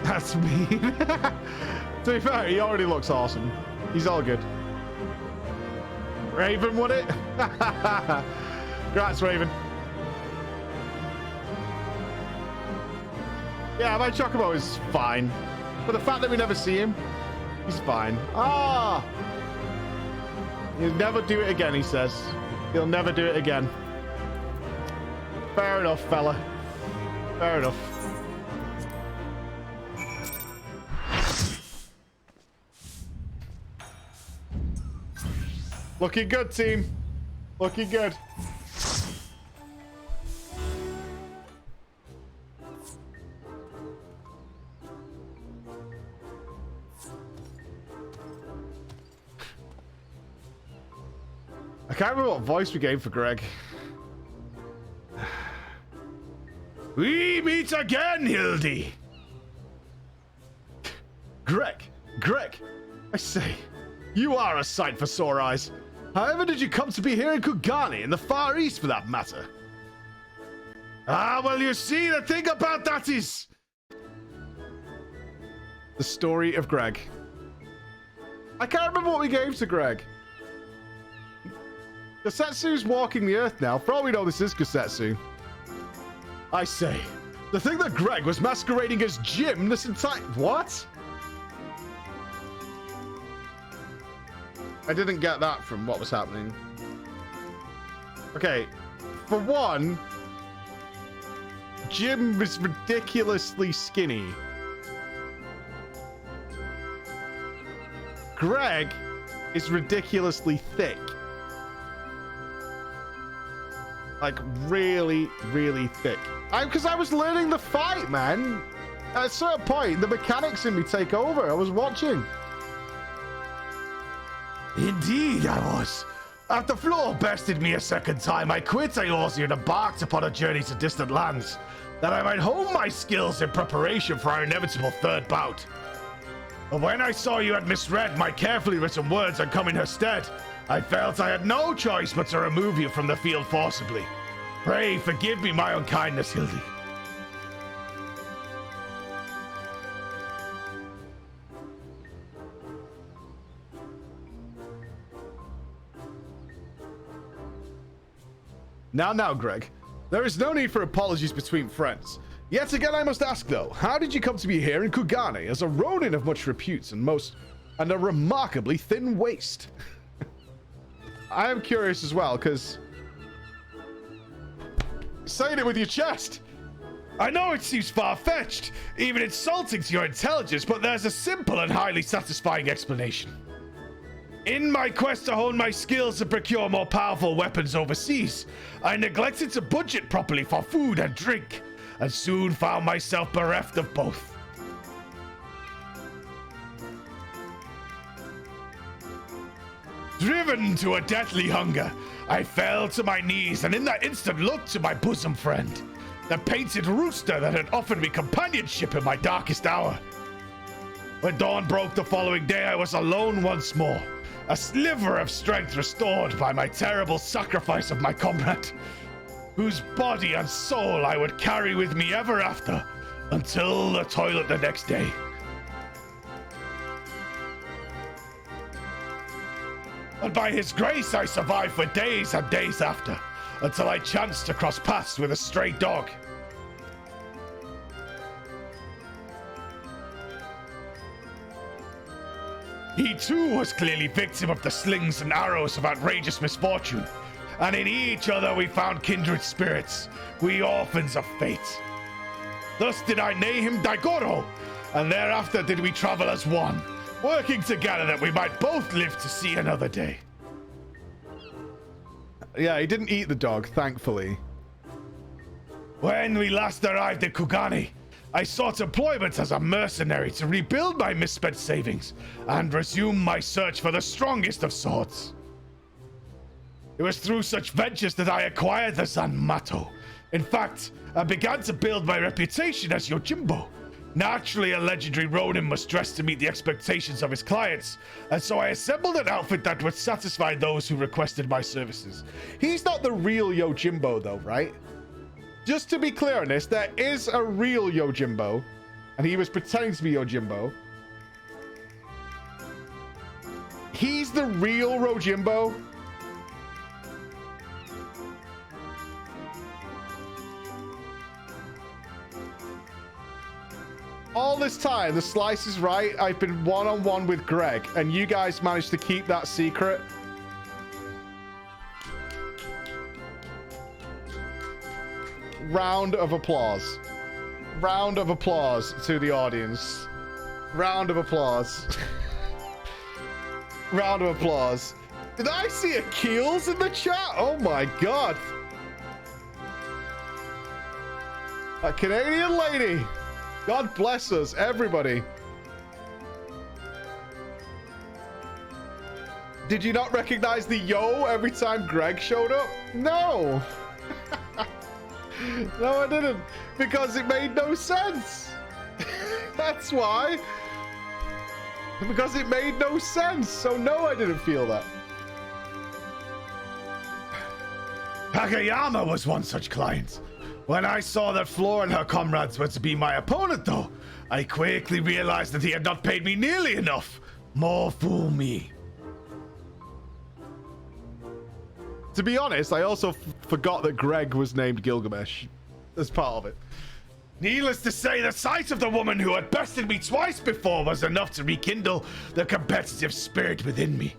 That's mean. To be fair, he already looks awesome. He's all good. Raven, would it? Congrats, Raven. Yeah, my Chocobo is fine. But the fact that we never see him, he's fine. Ah! He'll never do it again, he says. He'll never do it again. Fair enough, fella. Fair enough. Looking good, team. Looking good. can't remember what voice we gave for Greg. We meet again, Hildy. Greg, I say, you are a sight for sore eyes. However did you come to be here in Kugani, in the Far East for that matter? Ah, well, you see, the thing about that is... The story of Greg. I can't remember what we gave to Greg. Kusetsu's walking the earth now. For all we know, this is Kusetsu. I say, the thing that Greg was masquerading as Jim this entire... What? I didn't get that from what was happening. Okay, for one, Jim was ridiculously skinny. Greg is ridiculously thick. Like, really, really thick. Because I was learning the fight, man. At a certain point, the mechanics in me take over. I was watching. Indeed, I was. After Floor bested me a second time, I quit Eorzea and embarked upon a journey to distant lands, that I might hone my skills in preparation for our inevitable third bout. But when I saw you had misread my carefully written words and come in her stead, I felt I had no choice but to remove you from the field forcibly. Pray forgive me my unkindness, Hildy. Now, Greg. There is no need for apologies between friends. Yet again, I must ask, though, how did you come to be here in Kugane as a ronin of much repute and a remarkably thin waist? I am curious as well, because... Saying it with your chest! I know it seems far-fetched, even insulting to your intelligence, but there's a simple and highly satisfying explanation. In my quest to hone my skills to procure more powerful weapons overseas, I neglected to budget properly for food and drink, and soon found myself bereft of both. Driven to a deathly hunger, I fell to my knees and in that instant looked to my bosom friend, the painted rooster that had offered me companionship in my darkest hour. When dawn broke the following day, I was alone once more, a sliver of strength restored by my terrible sacrifice of my comrade, whose body and soul I would carry with me ever after, until the toilet the next day. But by his grace I survived for days and days after, until I chanced to cross paths with a stray dog. He too was clearly victim of the slings and arrows of outrageous misfortune, and in each other we found kindred spirits, we orphans of fate. Thus did I name him Daigoro, and thereafter did we travel as one, working together that we might both live to see another day. Yeah, he didn't eat the dog, thankfully. When we last arrived at Kugane, I sought employment as a mercenary to rebuild my misspent savings and resume my search for the strongest of swords. It was through such ventures that I acquired the Zanmato. In fact, I began to build my reputation as Yojimbo. Naturally, a legendary ronin must dress to meet the expectations of his clients, and so I assembled an outfit that would satisfy those who requested my services. He's not the real Yojimbo, though, right? Just to be clear on this, there is a real Yojimbo, and he was pretending to be Yojimbo. He's the real Yojimbo. All this time, the slice is right. I've been one-on-one with Greg, and you guys managed to keep that secret. Round of applause. Round of applause to the audience. Round of applause. Round of applause. Did I see a Keels in the chat? Oh my god. A Canadian lady. God bless us, everybody. Did you not recognize the yo every time Greg showed up? No. No, I didn't. Because it made no sense. That's why. Because it made no sense. So no, I didn't feel that. Takayama was one such client. When I saw that Flora and her comrades were to be my opponent, though, I quickly realized that he had not paid me nearly enough. More fool me. To be honest, I also forgot that Greg was named Gilgamesh as part of it. Needless to say, the sight of the woman who had bested me twice before was enough to rekindle the competitive spirit within me.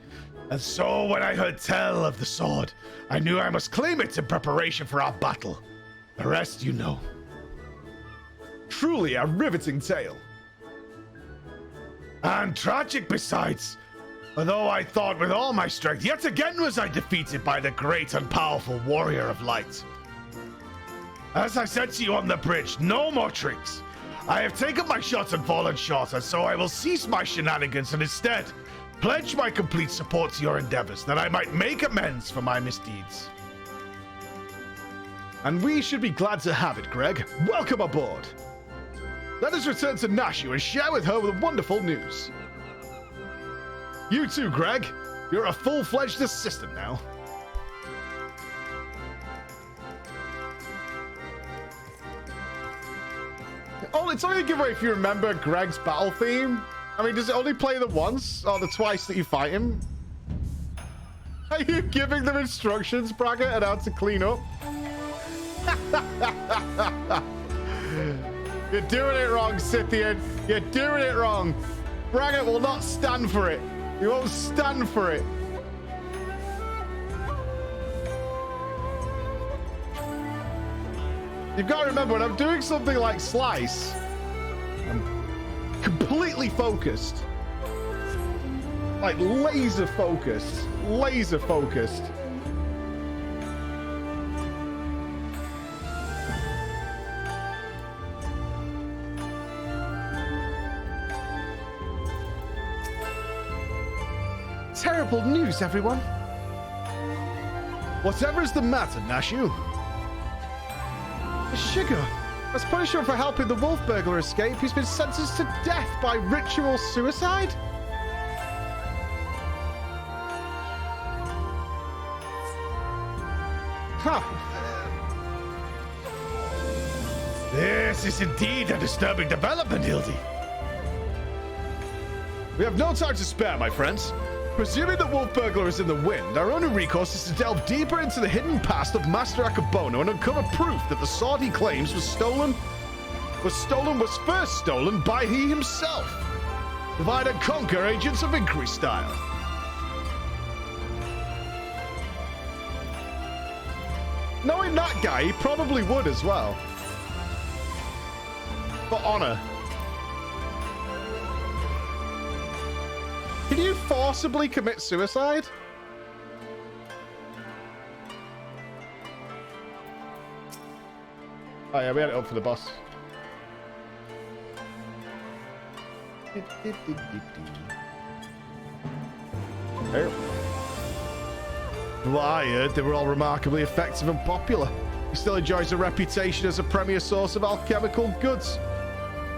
And so when I heard tell of the sword, I knew I must claim it in preparation for our battle. The rest you know. Truly a riveting tale. And tragic besides. Although I thought with all my strength, yet again was I defeated by the great and powerful warrior of light. As I said to you on the bridge, no more tricks. I have taken my shots and fallen short, and so I will cease my shenanigans and instead pledge my complete support to your endeavors, that I might make amends for my misdeeds. And we should be glad to have it, Greg. Welcome aboard. Let us return to Nashu and share with her the wonderful news. You too, Greg. You're a full-fledged assistant now. Oh, it's only a giveaway if you remember Greg's battle theme. I mean, does it only play the once or the twice that you fight him? Are you giving them instructions, Braggart, on how to clean up? You're doing it wrong, Scythian. You're doing it wrong. Braggart will not stand for it. He won't stand for it. You've got to remember, when I'm doing something like Slice, I'm completely focused. Like laser focused. Laser focused. Terrible news, everyone. Whatever is the matter, Nashu? Sugar, as punishment for helping the wolf burglar escape, he's been sentenced to death by ritual suicide? Huh. This is indeed a disturbing development, Hildy. We have no time to spare, my friends. Presuming that Wolf Burglar is in the wind, our only recourse is to delve deeper into the hidden past of Master Akabono and uncover proof that the sword he claims was first stolen by he himself. Divide and conquer, agents of inquiry style. Knowing that guy, he probably would as well. For honor. Can you forcibly commit suicide? Oh yeah, we had it up for the boss. There. From what I heard, they were all remarkably effective and popular. He still enjoys a reputation as a premier source of alchemical goods.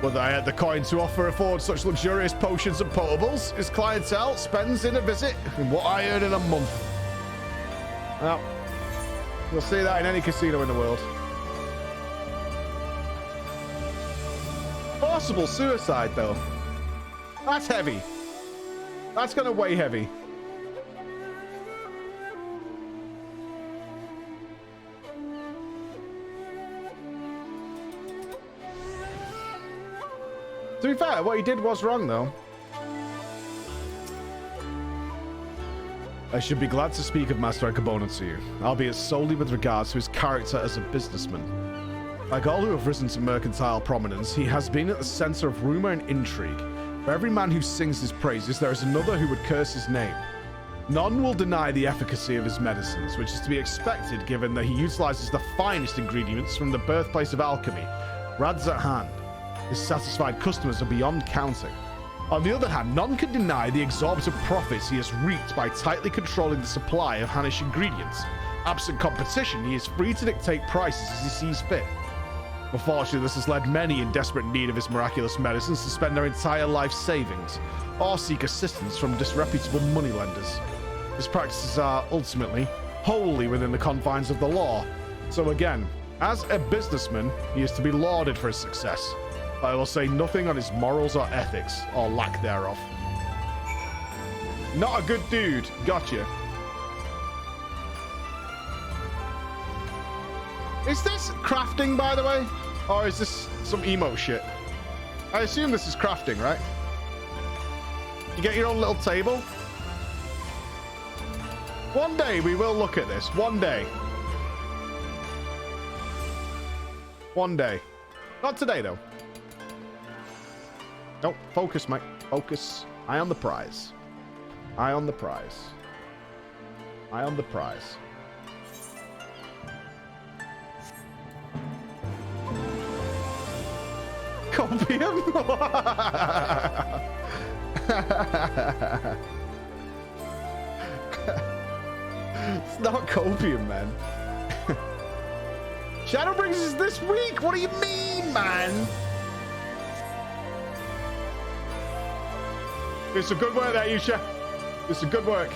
Whether I had the coin to offer afford such luxurious potions and potables, his clientele spends in a visit in what I earn in a month. Well, you'll see that in any casino in the world. Forcible suicide, though. That's heavy. That's gonna weigh heavy. To be fair, what he did was wrong, though. I should be glad to speak of Master Akabono to you, albeit solely with regards to his character as a businessman. Like all who have risen to mercantile prominence, he has been at the center of rumor and intrigue. For every man who sings his praises, there is another who would curse his name. None will deny the efficacy of his medicines, which is to be expected given that he utilizes the finest ingredients from the birthplace of alchemy, Radzat Han. His satisfied customers are beyond counting. On the other hand, none can deny the exorbitant profits he has reaped by tightly controlling the supply of Hanish ingredients. Absent competition, he is free to dictate prices as he sees fit. Unfortunately, this has led many in desperate need of his miraculous medicines to spend their entire life savings or seek assistance from disreputable moneylenders. His practices are ultimately wholly within the confines of the law. So again, as a businessman, he is to be lauded for his success. But I will say nothing on his morals or ethics, or lack thereof. Not a good dude. Gotcha. Is this crafting, by the way? Or is this some emo shit? I assume this is crafting, right? You get your own little table? One day we will look at this. One day. One day. Not today, though. Nope. Focus, mate. Focus. Eye on the prize. Eye on the prize. Eye on the prize. Copium? It's not copium, man. Shadowbringers is this week. What do you mean, man? Did some good work there, Yusha. Did some good work.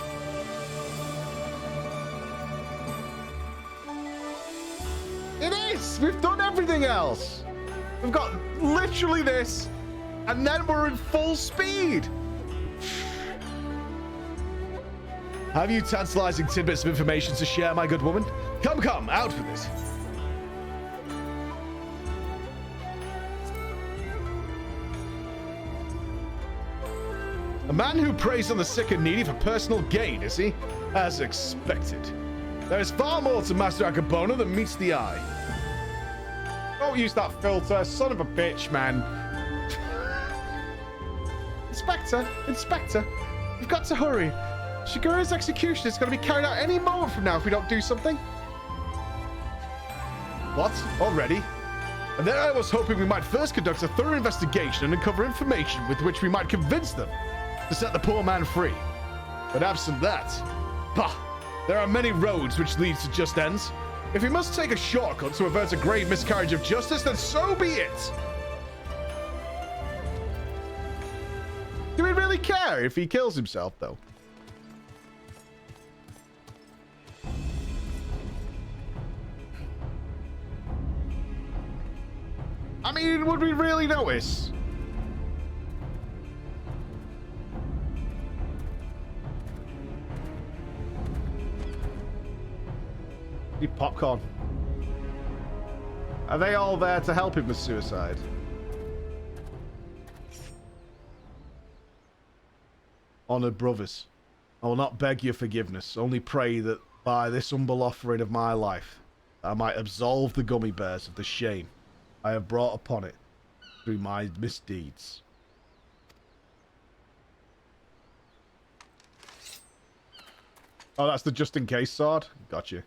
It is. We've done everything else. We've got literally this, and then we're in full speed. Have you tantalizing tidbits of information to share, my good woman? Come, come, out with it. A man who preys on the sick and needy for personal gain, is he? As expected. There is far more to Master Agabona than meets the eye. Don't use that filter, son of a bitch, man. Inspector, Inspector, we've got to hurry. Shigura's execution is going to be carried out any moment from now if we don't do something. What? Already? And there I was hoping we might first conduct a thorough investigation and uncover information with which we might convince them to set the poor man free. But absent that, bah, there are many roads which lead to just ends. If we must take a shortcut to avert a grave miscarriage of justice, then so be it. Do we really care if he kills himself, though? I mean, would we really notice? Need popcorn. Are they all there to help him with suicide? Honored brothers, I will not beg your forgiveness, only pray that by this humble offering of my life, I might absolve the gummy bears of the shame I have brought upon it through my misdeeds. Oh, that's the just-in-case sword? Gotcha.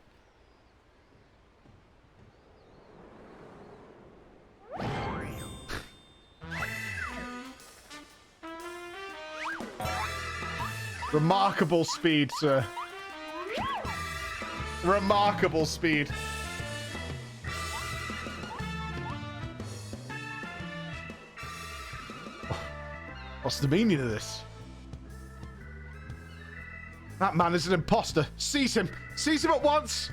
Remarkable speed, sir. Remarkable speed. What's the meaning of this? That man is an imposter. Seize him. Seize him at once.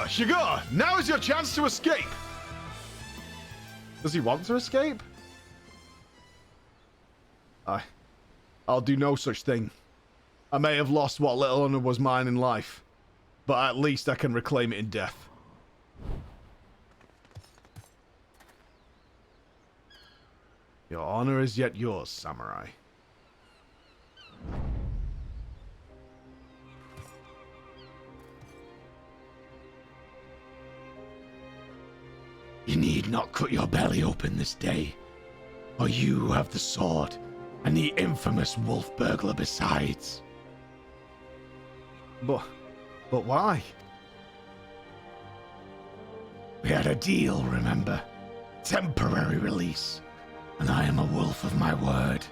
Shigar, now is your chance to escape. Does he want to escape? I'll do no such thing. I may have lost what little honor was mine in life, but at least I can reclaim it in death. Your honor is yet yours, samurai. You need not cut your belly open this day, for you have the sword and the infamous wolf burglar besides. But why? We had a deal, remember? Temporary release, and I am a wolf of my word.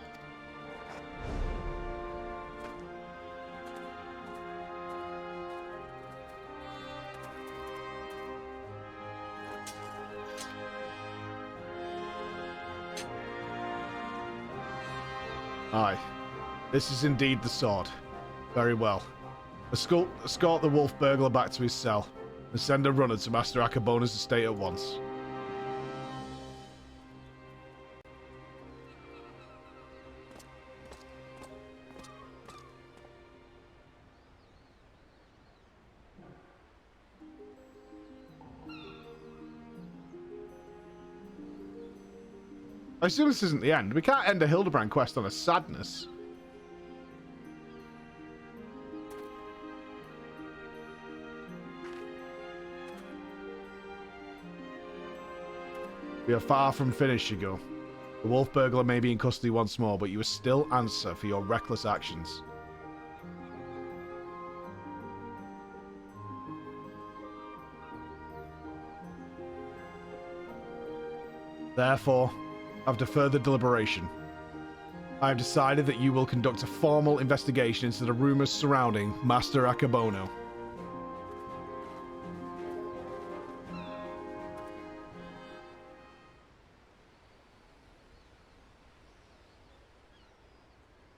Aye, this is indeed the sword. Very well. Escort the wolf burglar back to his cell, and send a runner to Master Akabona's estate at once. I assume this isn't the end. We can't end a Hildebrand quest on a sadness. We are far from finished, Shigo. The wolf burglar may be in custody once more, but you will still answer for your reckless actions. Therefore, after further deliberation, I have decided that you will conduct a formal investigation into the rumors surrounding Master Akabono.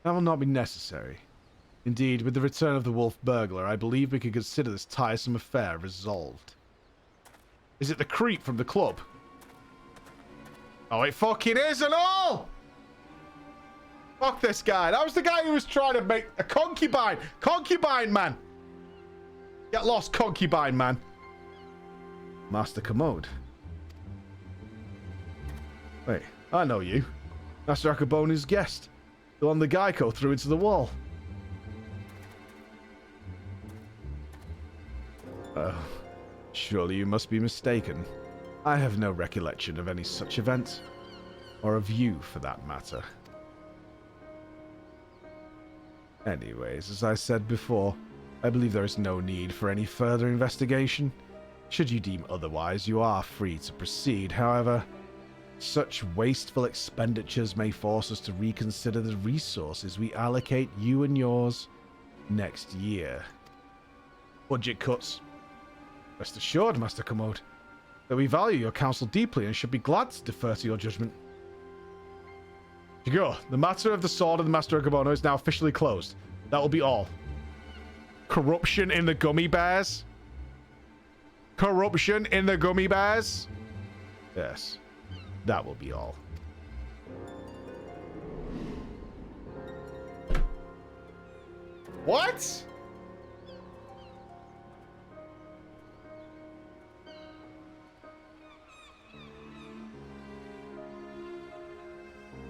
That will not be necessary. Indeed, with the return of the wolf burglar, I believe we can consider this tiresome affair resolved. Is it the creep from the club? Oh, it fucking is and all! Fuck this guy. That was the guy who was trying to make a concubine. Concubine, man. Get lost, concubine, man. Master Commode. Wait, I know you. Master Akabona's guest. The one the Geico threw into the wall. Oh, surely you must be mistaken. I have no recollection of any such event. Or of you, for that matter. Anyways, as I said before, I believe there is no need for any further investigation. Should you deem otherwise, you are free to proceed. However, such wasteful expenditures may force us to reconsider the resources we allocate you and yours next year. Budget cuts. Rest assured, Master Commode, that we value your counsel deeply and should be glad to defer to your judgment. Shigo, the matter of the sword of the Master Akabono is now officially closed. That will be all. Corruption in the gummy bears? Corruption in the gummy bears? Yes, that will be all. What?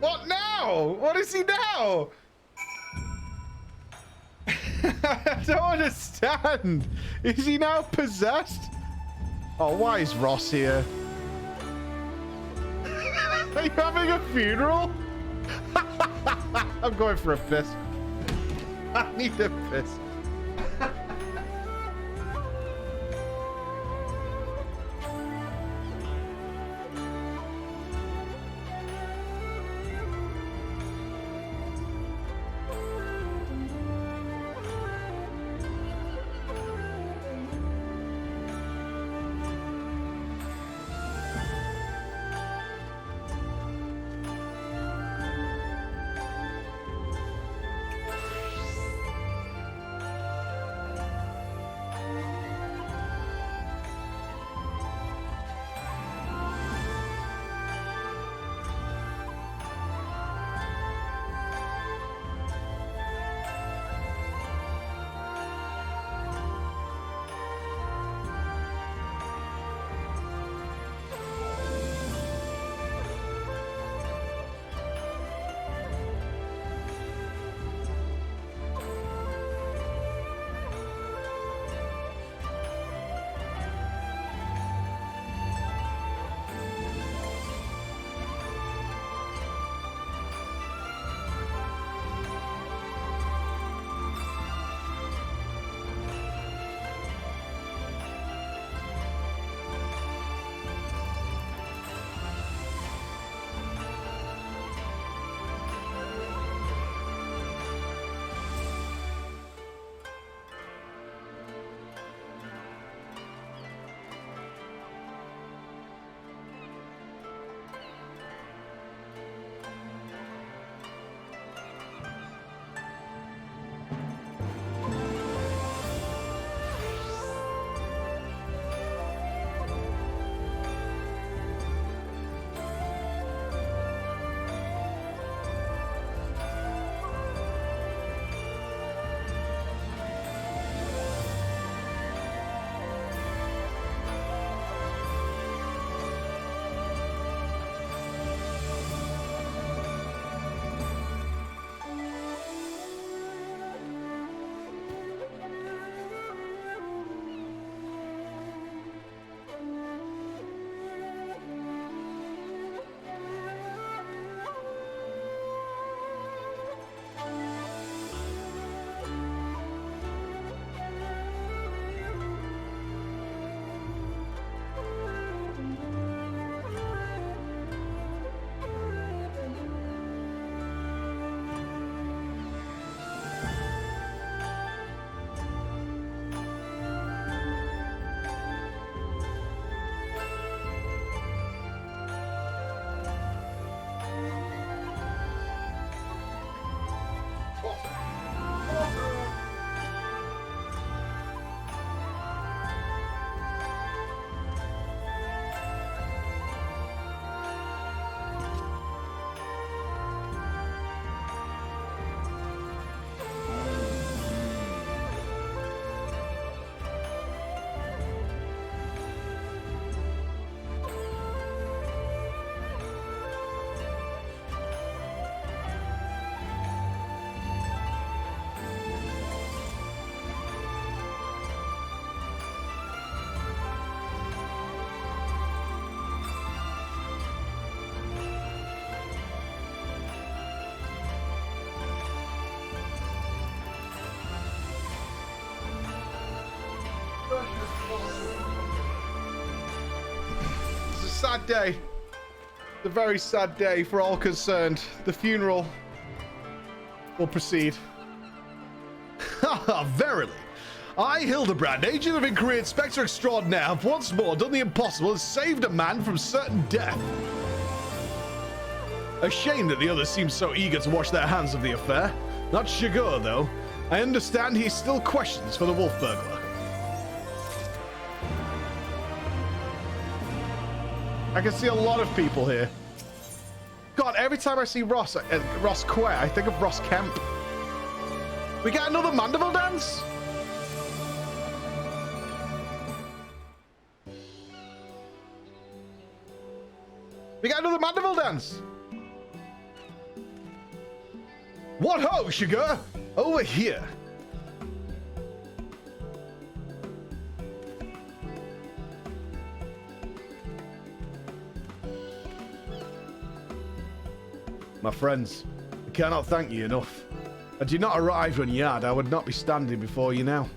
What now? What is he now? I don't understand. Is he now possessed? Oh, why is Ross here? Are you having a funeral? I'm going for a piss. I need a piss. sad day. It's a very sad day for all concerned. The funeral will proceed. Verily. I, Hildebrand, agent of inquiry inspector extraordinaire, have once more done the impossible and saved a man from certain death. A shame that the others seem so eager to wash their hands of the affair. Not Chigurh, though. I understand he still questions for the wolf burglar. I can see a lot of people here. God, every time I see Ross Quay, I think of Ross Kemp. We got another Mandeville dance? We got another Mandeville dance. What ho, Chigurh? Over here. My friends, I cannot thank you enough. Had you not arrived when you had, I would not be standing before you now.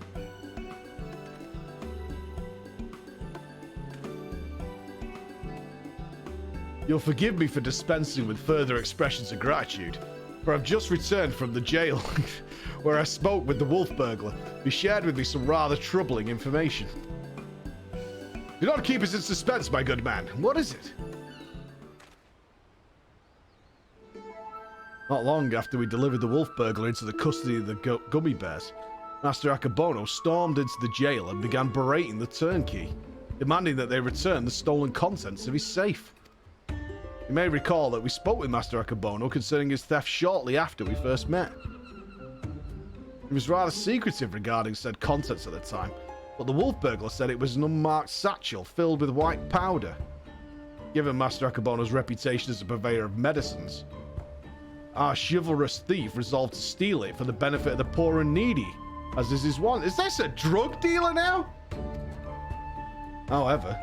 You'll forgive me for dispensing with further expressions of gratitude, for I've just returned from the jail, where I spoke with the wolf burglar, who shared with me some rather troubling information. Do not keep us in suspense, my good man. What is it? Not long after we delivered the wolf burglar into the custody of the gummy bears, Master Akabono stormed into the jail and began berating the turnkey, demanding that they return the stolen contents of his safe. You may recall that we spoke with Master Akabono concerning his theft shortly after we first met. He was rather secretive regarding said contents at the time, but the wolf burglar said it was an unmarked satchel filled with white powder. Given Master Akabono's reputation as a purveyor of medicines, our chivalrous thief resolved to steal it for the benefit of the poor and needy, as is his want. Is this a drug dealer now? However,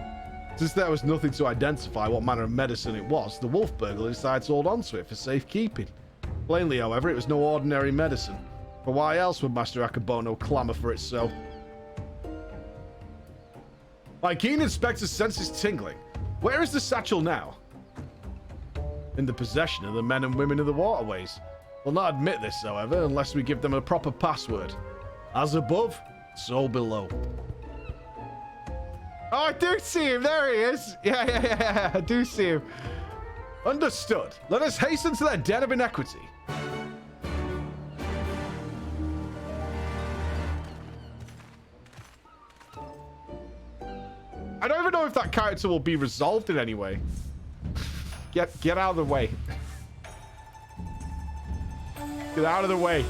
since there was nothing to identify what manner of medicine it was, the wolf burglar decided to hold on to it for safekeeping. Plainly, however, it was no ordinary medicine, for why else would Master Akabono clamour for it so? My keen inspector's senses tingling. Where is the satchel now? In the possession of the men and women of the waterways. We'll not admit this, however, unless we give them a proper password. As above, so below. Oh, I do see him. There he is. Yeah. I do see him. Understood. Let us hasten to their den of inequity. I don't even know if that character will be resolved in any way. Get out of the way. Get out of the way.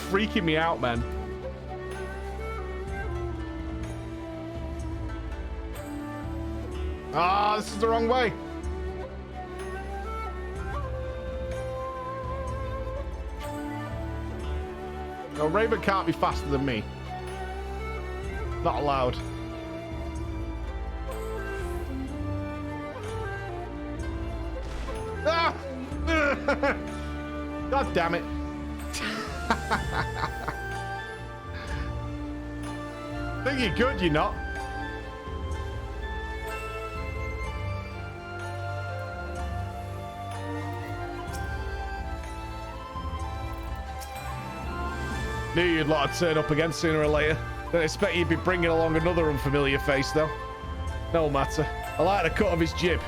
Freaking me out, man. Ah, this is the wrong way. No, Raven can't be faster than me. Not allowed. Ah! God damn it. Think you're good, you're not. Knew you'd lot to turn up again sooner or later. Don't expect you'd be bringing along another unfamiliar face, though. No matter. I like the cut of his jib.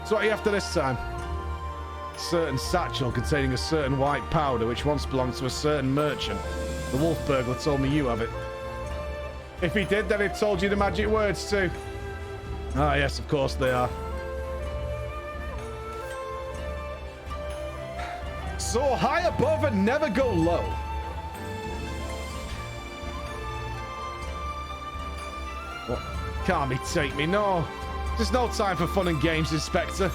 So what are you after this time? A certain satchel containing a certain white powder which once belonged to a certain merchant. The wolf burglar told me you have it. If he did, then he told you the magic words too. Ah, yes, of course they are. Soar high above and never go low. What? Can't be take me, no. There's no time for fun and games, Inspector.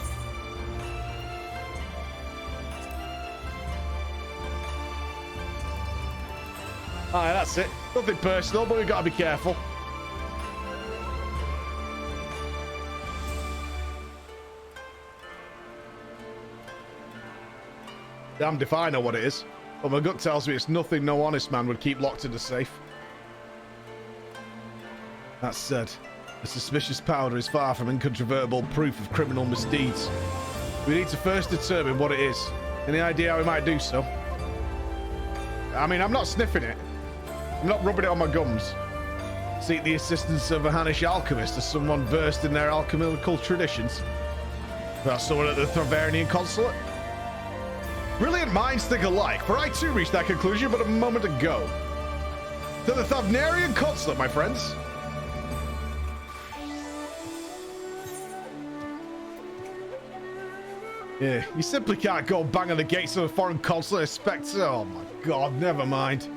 Alright, that's it. Nothing personal, but we've got to be careful. Damned if I know what it is, but my gut tells me it's nothing no honest man would keep locked in a safe. That said, The suspicious powder is far from incontrovertible proof of criminal misdeeds. We need to first determine what it is. Any idea how we might do so? I mean, I'm not sniffing it. I'm not rubbing it on my gums. Seek the assistance of a Hannish alchemist or someone versed in their alchemical traditions. Perhaps someone at the Thriverian consulate? Brilliant minds think alike, for I too reached that conclusion but a moment ago. To the Thriverian consulate, my friends. Yeah, you simply can't go bang on the gates of a foreign consulate and expect... Oh my god, never mind.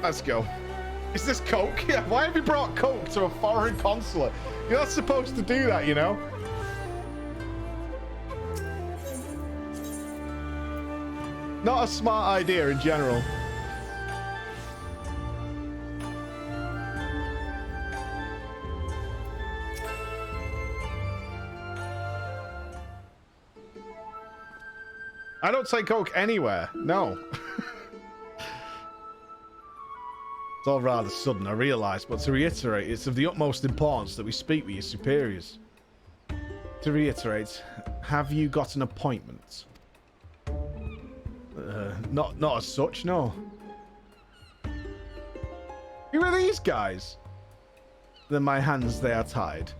Let's go. Is this Coke? Yeah, why have you brought Coke to a foreign consulate? You're not supposed to do that, you know? Not a smart idea in general. I don't take Coke anywhere. No. It's all rather sudden, I realise, but to reiterate, it's of the utmost importance that we speak with your superiors. To reiterate, have you got an appointment? Not as such, no. Who are these guys? Then my hands, they are tied.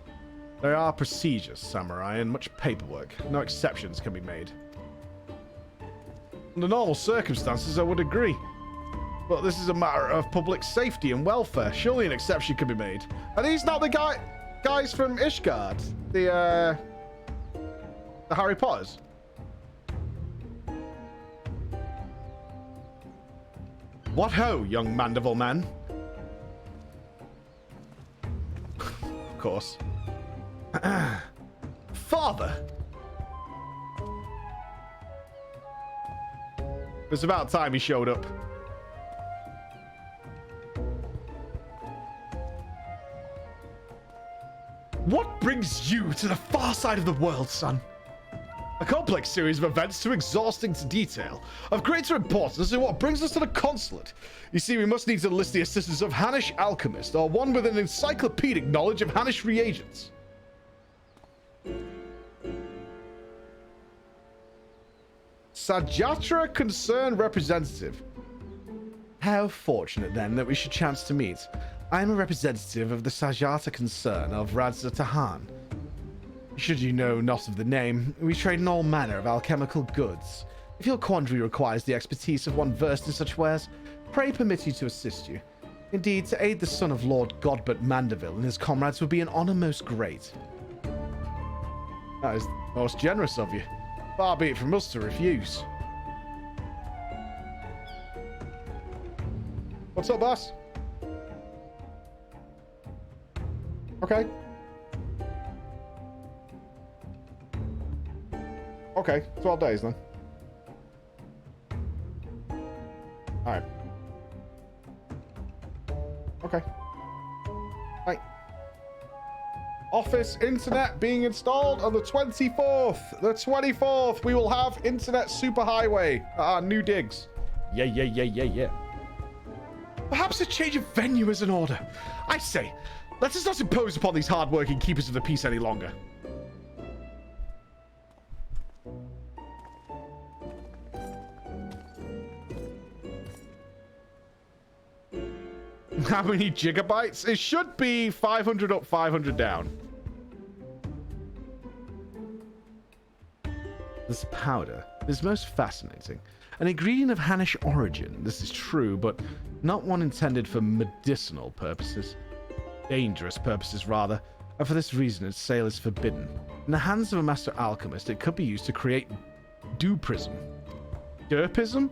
There are procedures, samurai, and much paperwork. No exceptions can be made. Under normal circumstances, I would agree. But this is a matter of public safety and welfare. Surely an exception could be made. Are these not the guys from Ishgard? The Harry Potters? What ho, young Mandeville man? Of course. Father! It's about time he showed up. What brings you to the far side of the world, son? A complex series of events too exhausting to detail. Of greater importance is what brings us to the consulate. You see, we must need to enlist the assistance of Hannish alchemist, or one with an encyclopedic knowledge of Hannish reagents. Sajatra Concern Representative. How fortunate, then, that we should chance to meet. I am a representative of the Sajata Concern of Radza Tahan. Should you know not of the name, we trade in all manner of alchemical goods. If your quandary requires the expertise of one versed in such wares, pray permit you to assist you. Indeed, to aid the son of Lord Godbert Mandeville and his comrades would be an honor most great. That is most generous of you. Far be it from us to refuse. What's up, boss? Okay. Okay, 12 days then. Alright. Okay. Right. Office internet being installed on the 24th. The 24th, we will have internet superhighway at our new digs. Yeah. Perhaps a change of venue is in order. I say, let us not impose upon these hard-working keepers of the peace any longer. How many gigabytes? It should be 500 up, 500 down. This powder is most fascinating. An ingredient of Hannish origin, this is true, but not one intended for medicinal purposes. Dangerous purposes, rather, and for this reason its sale is forbidden. In the hands of a master alchemist, it could be used to create Duprism. Derpism?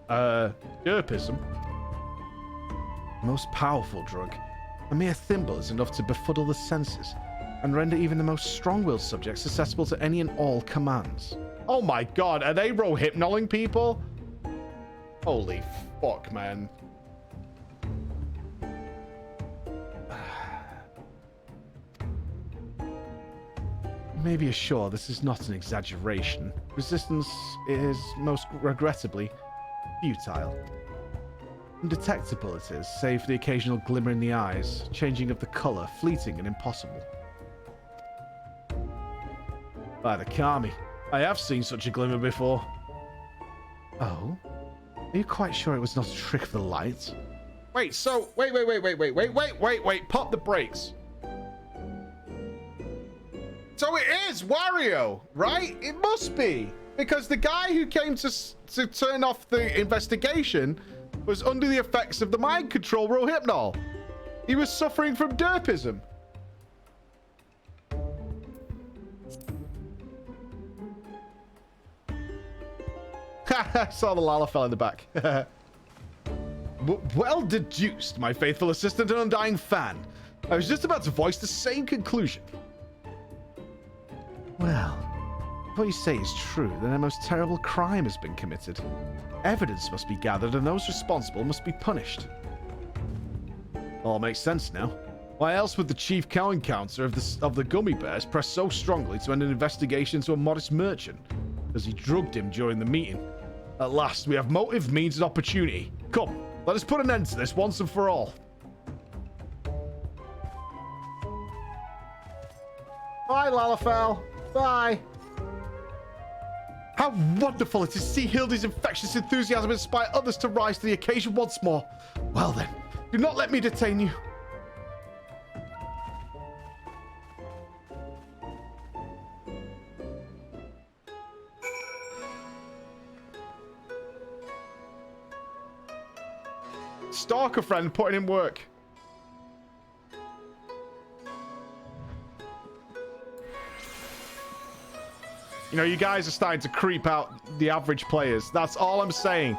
Derpism? Most powerful drug. A mere thimble is enough to befuddle the senses and render even the most strong-willed subjects susceptible to any and all commands. Oh my god, are they rohypnoling people? Holy fuck, man. may be assured this is not an exaggeration. Resistance is most regrettably futile. Undetectable it is, save for the occasional glimmer in the eyes, changing of the colour, fleeting and impossible. By the Kami, I have seen such a glimmer before. Oh? Are you quite sure it was not a trick of the light? Wait, so, wait, pop the brakes. So it is Wario, right? It must be. Because the guy who came to turn off the investigation was under the effects of the mind control Rohypnol. He was suffering from derpism. I saw the Lalafell in the back. Well deduced, my faithful assistant and undying fan. I was just about to voice the same conclusion. Well, if what you say is true, then a most terrible crime has been committed. Evidence must be gathered and those responsible must be punished. All makes sense now. Why else would the chief counter of the gummy bears press so strongly to end an investigation into a modest merchant? Because he drugged him during the meeting. At last, we have motive, means, and opportunity. Come, let us put an end to this once and for all. Bye, Lalafell. Bye. How wonderful it is to see Hildy's infectious enthusiasm inspire others to rise to the occasion once more. Well then, do not let me detain you. Stalker friend putting in work. You know, you guys are starting to creep out the average players. That's all I'm saying.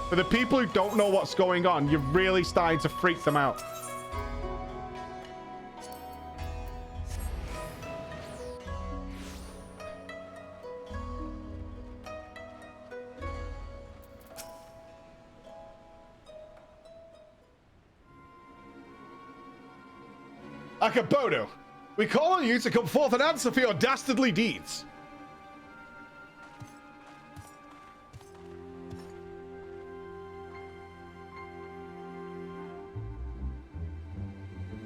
For the people who don't know what's going on, you're really starting to freak them out. Akabodo, we call on you to come forth and answer for your dastardly deeds.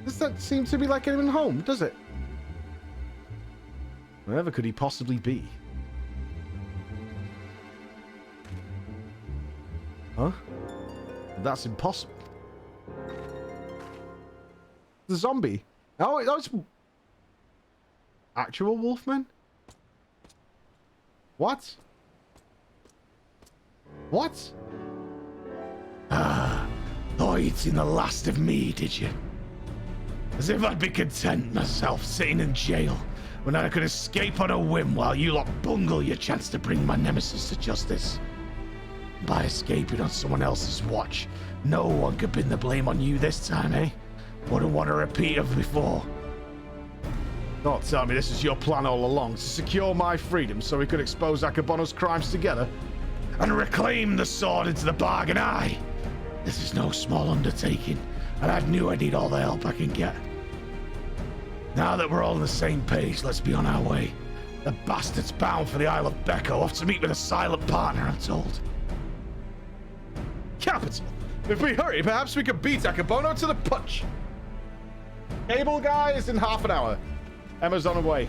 Does that seem to be like anyone home, does it? Wherever could he possibly be? Huh? That's impossible. The zombie. Oh, it's actual Wolfman? What? What? Ah, thought you'd seen the last of me, did you? As if I'd be content myself sitting in jail when I could escape on a whim while you lot bungle your chance to bring my nemesis to justice. By escaping on someone else's watch, no one could pin the blame on you this time, eh? Wouldn't want a repeat of before. Don't tell me this is your plan all along, to secure my freedom so we could expose Akabono's crimes together. And reclaim the sword into the bargain, aye. This is no small undertaking, and I knew I need all the help I can get. Now that we're all on the same page, let's be on our way. The bastard's bound for the Isle of Becco, off to meet with a silent partner, I'm told. Capital! If we hurry, perhaps we could beat Akabono to the punch. Cable guy is in half an hour. Emma's on her way.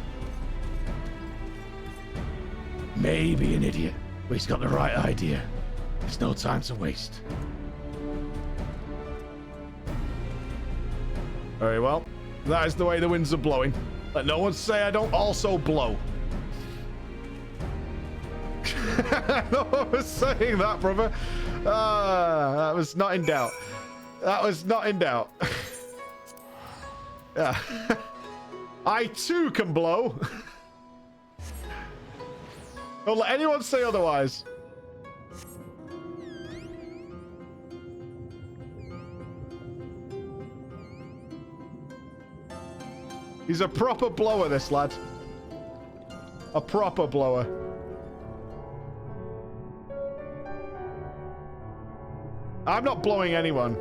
Maybe an idiot, but he's got the right idea. There's no time to waste. Very well. That is the way the winds are blowing. Let no one say I don't also blow. No one was saying that, brother. That was not in doubt. That was not in doubt. Yeah. I too can blow. Don't let anyone say otherwise. He's a proper blower, this lad. A proper blower. I'm not blowing anyone.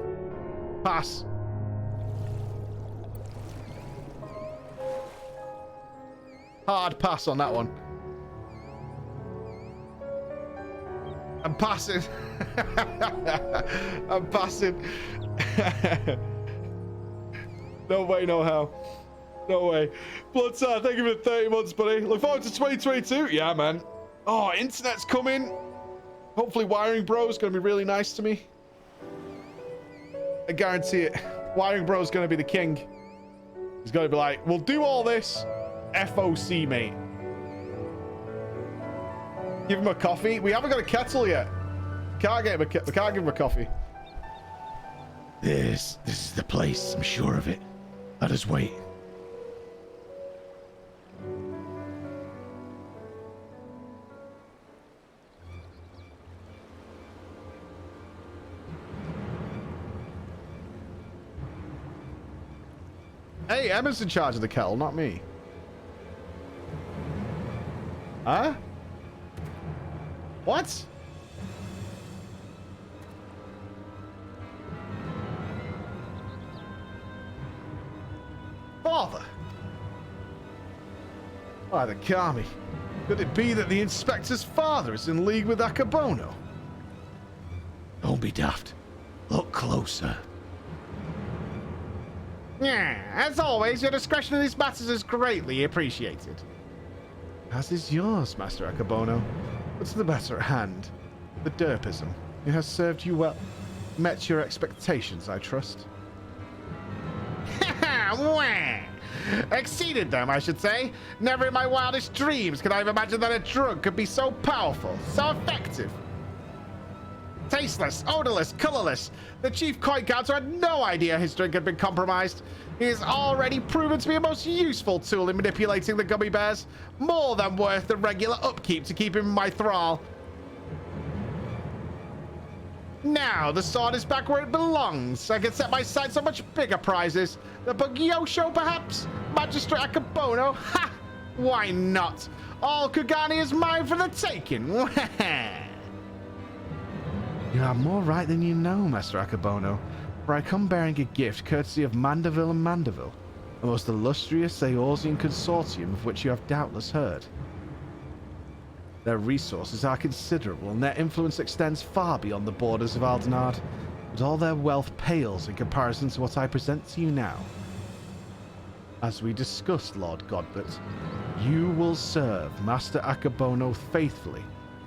Pass. Hard pass on that one. I'm passing. I'm passing. No way, no how. No way. Bloodstar, thank you for the 30 months, buddy. Look forward to 2022. Yeah, man. Oh, internet's coming. Hopefully Wiring Bro's going to be really nice to me. I guarantee it. Wiring Bro's going to be the king. He's going to be like, we'll do all this. FOC, mate. Give him a coffee. We haven't got a kettle yet. Can't get him we can't give him a coffee. This is the place. I'm sure of it. Let us wait. Hey, Emma's in charge of the kettle, not me. Huh? What? Father? Why, the Kami. Could it be that the inspector's father is in league with Akabono? Don't be daft. Look closer. Yeah, as always, your discretion in these matters is greatly appreciated. As is yours, Master Akabono. What's the matter at hand? The derpism. It has served you well. Met your expectations, I trust. Exceeded them, I should say. Never in my wildest dreams could I have imagined that a drug could be so powerful, so effective. Tasteless, odorless, colorless. The chief coin counter had no idea his drink had been compromised. He has already proven to be a most useful tool in manipulating the gummy bears. More than worth the regular upkeep to keep him in my thrall. Now the sword is back where it belongs. I can set my sights on much bigger prizes. The Bugyo show, perhaps? Magistrate Akabono? Ha! Why not? All Kugani is mine for the taking. You are more right than you know, Master Akabono, for I come bearing a gift courtesy of Mandeville and Mandeville, the most illustrious Eorzean consortium of which you have doubtless heard. Their resources are considerable, and their influence extends far beyond the borders of Aldenard, but all their wealth pales in comparison to what I present to you now. As we discussed, Lord Godbert, you will serve Master Akabono faithfully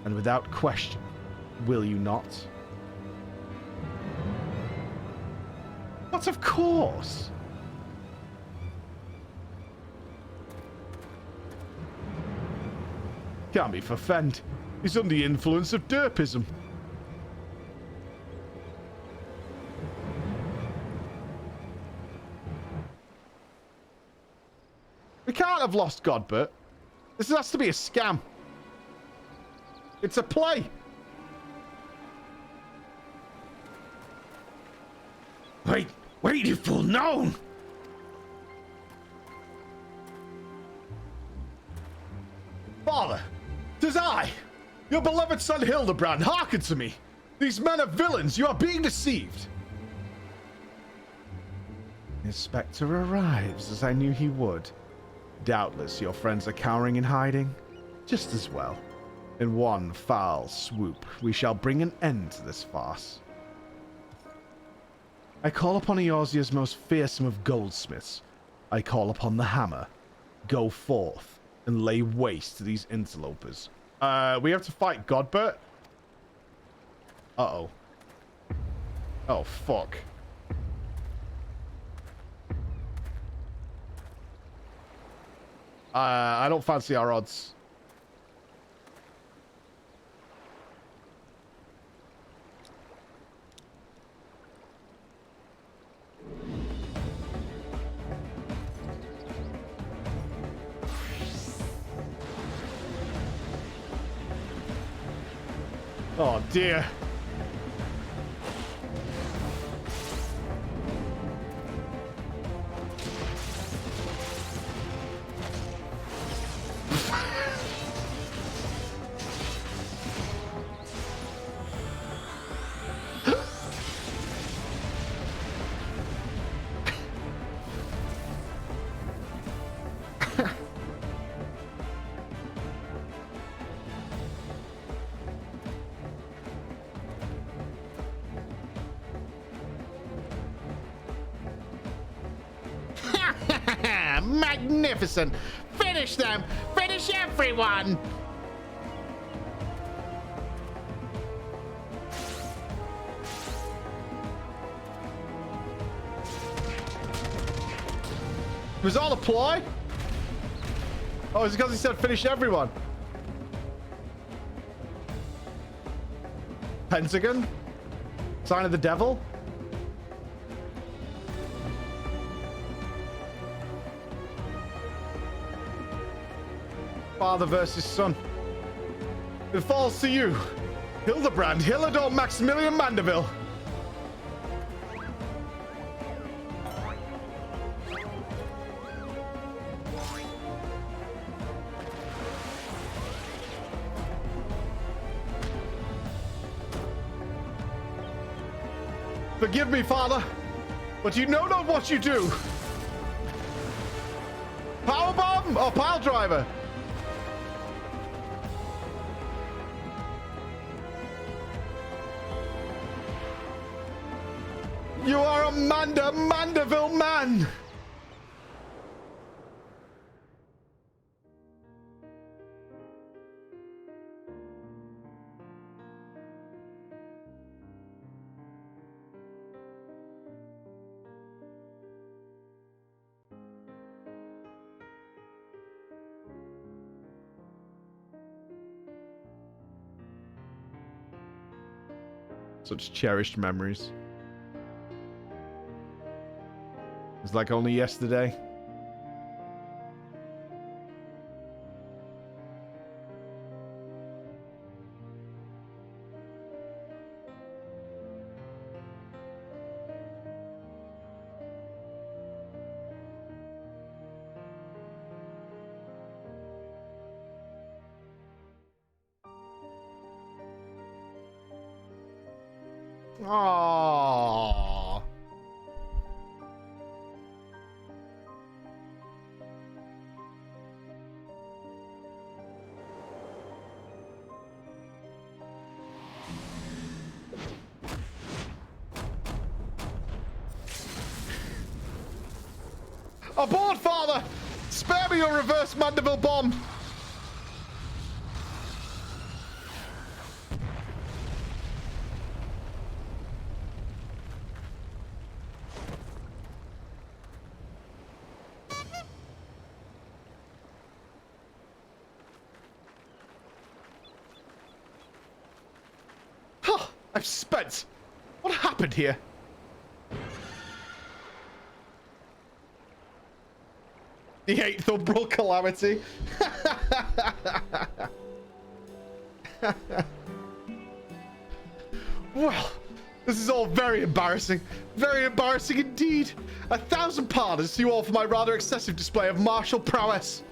and without question, will you not? But of course! Can't be for Fend. He's under the influence of derpism. We can't have lost Godbert. This has to be a scam. It's a play. Wait, you fool! No! Father, 'tis I, your beloved son Hildebrand. Hearken to me. These men are villains. You are being deceived. The inspector arrives, as I knew he would. Doubtless your friends are cowering in hiding. Just as well. In one foul swoop, we shall bring an end to this farce. I call upon Eorzea's most fearsome of goldsmiths. I call upon the hammer. Go forth and lay waste to these interlopers. We have to fight Godbert? Uh-oh. Oh, fuck. I don't fancy our odds. Oh dear. Magnificent! Finish them! Finish everyone! Was all a ploy? Oh, it's because he said finish everyone. Pentagon? Sign of the devil? Father versus son. It falls to you. Hildebrand, Hillador, Maximilian Mandeville. Forgive me, Father, but you know not what you do. Powerbomb or pile driver? You are a Mandeville man. Such cherished memories. It's like only yesterday. Aww. Aboard, Father! Spare me your reverse Mandeville bomb! I've spent. What happened here? The 8th Umbral Calamity. Well, this is all very embarrassing. Very embarrassing indeed. 1,000 pardons to you all for my rather excessive display of martial prowess.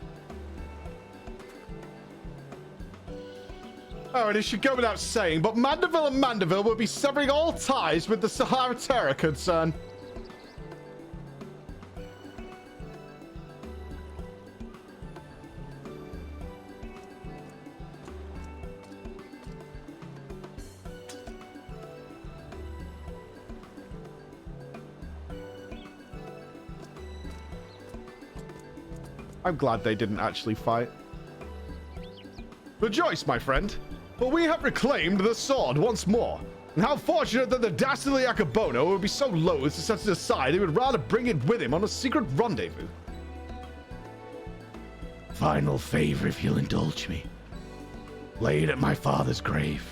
Oh, and it should go without saying, but Mandeville and Mandeville will be severing all ties with the Sahara Terror concern. I'm glad they didn't actually fight. Rejoice, my friend. For we have reclaimed the sword once more. And how fortunate that the dastardly Akabono would be so loath to set it aside, he would rather bring it with him on a secret rendezvous. Final favor, if you'll indulge me. Lay it at my father's grave.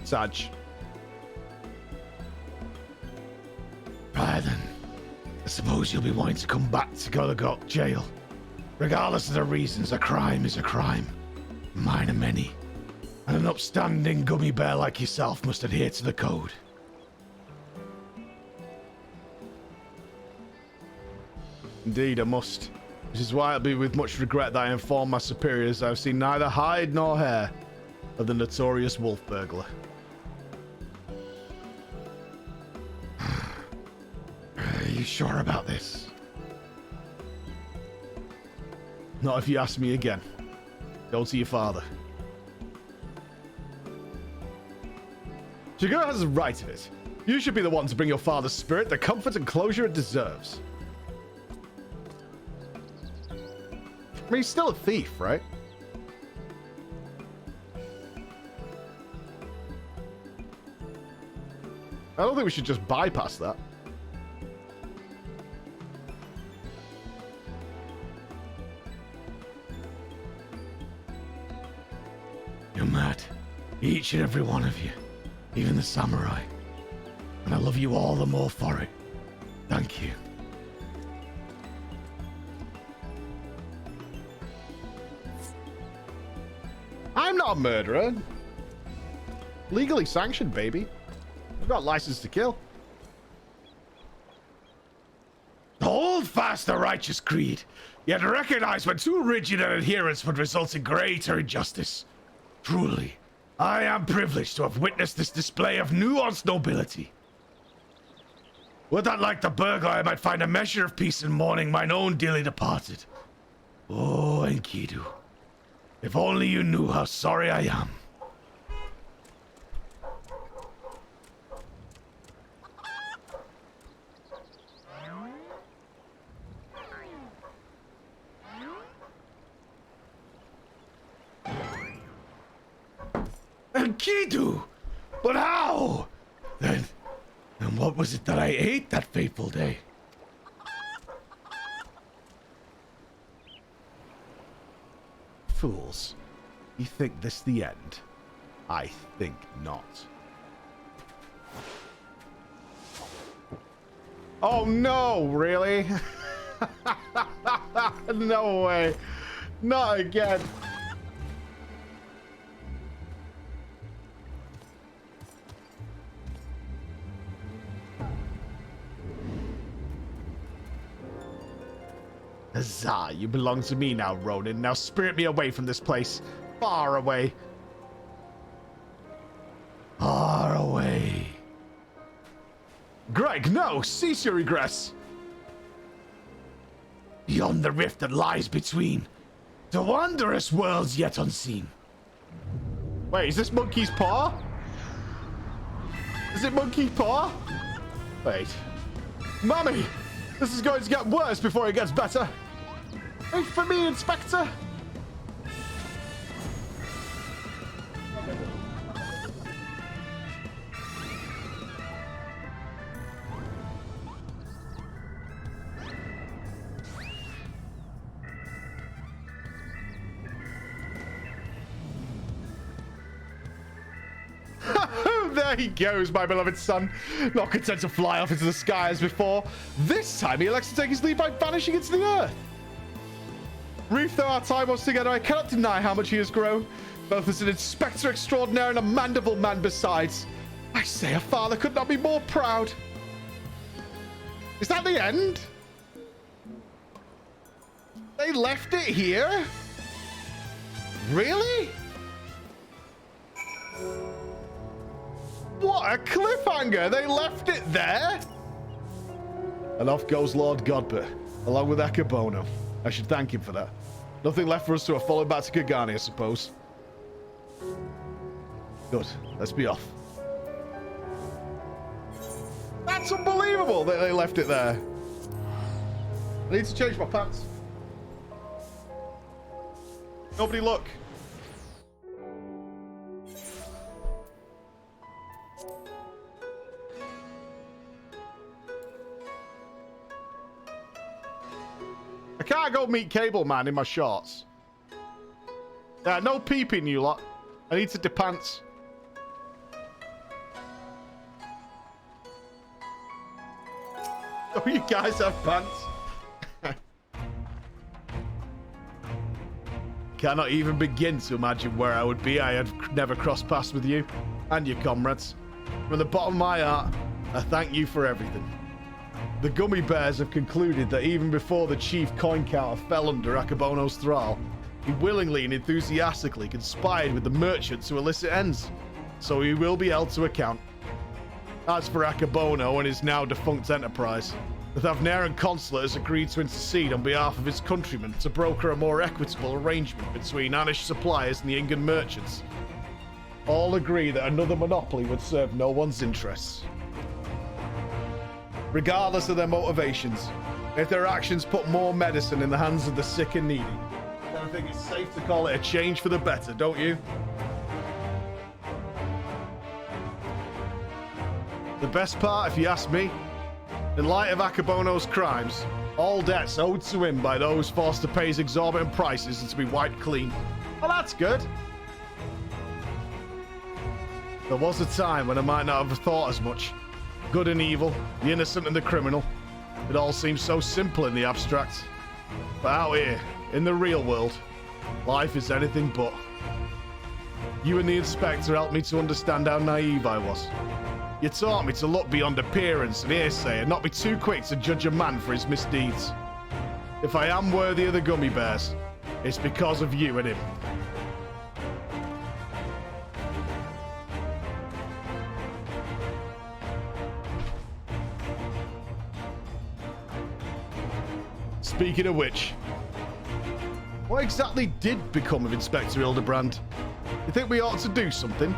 Saj. Right then. I suppose you'll be wanting to come back to Gulligot jail. Regardless of the reasons, a crime is a crime. Mine are many. And an upstanding gummy bear like yourself must adhere to the code. Indeed, I must. Which is why it'll be with much regret that I inform my superiors I've seen neither hide nor hair of the notorious wolf burglar. Are you sure about this? Not if you ask me again. Go to your father. Chigurh has the right of it. You should be the one to bring your father's spirit the comfort and closure it deserves. I mean, he's still a thief, right? I don't think we should just bypass that. You're mad. Each and every one of you. Even the samurai. And I love you all the more for it. Thank you. I'm not a murderer. Legally sanctioned, baby. I've got license to kill. Hold fast the righteous creed, yet recognize when too rigid an adherence would result in greater injustice. Truly, I am privileged to have witnessed this display of nuanced nobility. Would that, like the burglar, I might find a measure of peace in mourning mine own dearly departed. Oh, Enkidu, if only you knew how sorry I am. Enkidu! But how? Then what was it that I ate that fateful day? Fools. You think this the end? I think not. Oh no, really? No way. Not again. Huzzah, you belong to me now, Ronin. Now spirit me away from this place. Far away. Far away. Greg, no! Cease your regress! Beyond the rift that lies between, to wondrous worlds yet unseen. Wait, is this Monkey's Paw? Is it Monkey's Paw? Wait. Mummy! This is going to get worse before it gets better. Wait for me, Inspector! There he goes, my beloved son. Not content to fly off into the sky as before. This time he elects to take his leave by vanishing into the earth. Brief though our time was together, I cannot deny how much he has grown, both as an inspector extraordinaire and a mandible man besides. I say a father could not be more proud. Is that the end? They left it here? Really? What a cliffhanger! They left it there? And off goes Lord Godber, along with Akebono. I should thank him for that. Nothing left for us to have followed back to Kagani, I suppose. Good. Let's be off. That's unbelievable that they left it there. I need to change my pants. Nobody look. I can't go meet Cable Man in my shorts. Yeah, no peeping, you lot. I need to depants. Oh, you guys have pants? Cannot even begin to imagine where I would be I had never crossed paths with you and your comrades. From the bottom of my heart, I thank you for everything. The gummy bears have concluded that even before the chief coin counter fell under Akebono's thrall, he willingly and enthusiastically conspired with the merchant to illicit ends, so he will be held to account. As for Akebono and his now defunct enterprise, the Thavnaran consulate has agreed to intercede on behalf of his countrymen to broker a more equitable arrangement between Anish suppliers and the Ingan merchants. all agree that another monopoly would serve no one's interests. Regardless of their motivations, if their actions put more medicine in the hands of the sick and needy, then I think it's safe to call it a change for the better, don't you? The best part, if you ask me, in light of Akabono's crimes, all debts owed to him by those forced to pay his exorbitant prices are to be wiped clean. Well, that's good. There was a time when I might not have thought as much. Good and evil, the innocent and the criminal. It all seems so simple in the abstract. But out here, in the real world, life is anything but. You and the inspector helped me to understand how naive I was. You taught me to look beyond appearance and hearsay and not be too quick to judge a man for his misdeeds. If I am worthy of the gummy bears, it's because of you and him. Speaking of which, what exactly did become of Inspector Hildebrand? You think we ought to do something?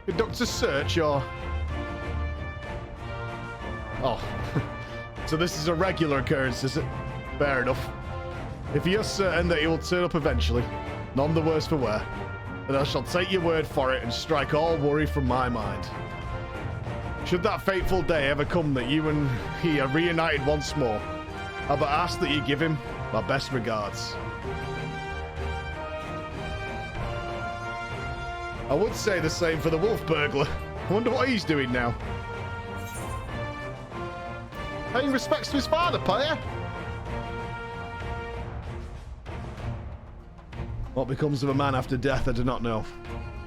Conduct a search or... Oh, so this is a regular occurrence, is it? Fair enough. If you're certain that he will turn up eventually, none the worse for wear, then I shall take your word for it and strike all worry from my mind. Should that fateful day ever come that you and he are reunited once more, I but ask that you give him my best regards. I would say the same for the wolf burglar. I wonder what he's doing now. Paying respects to his father, player. What becomes of a man after death, I do not know.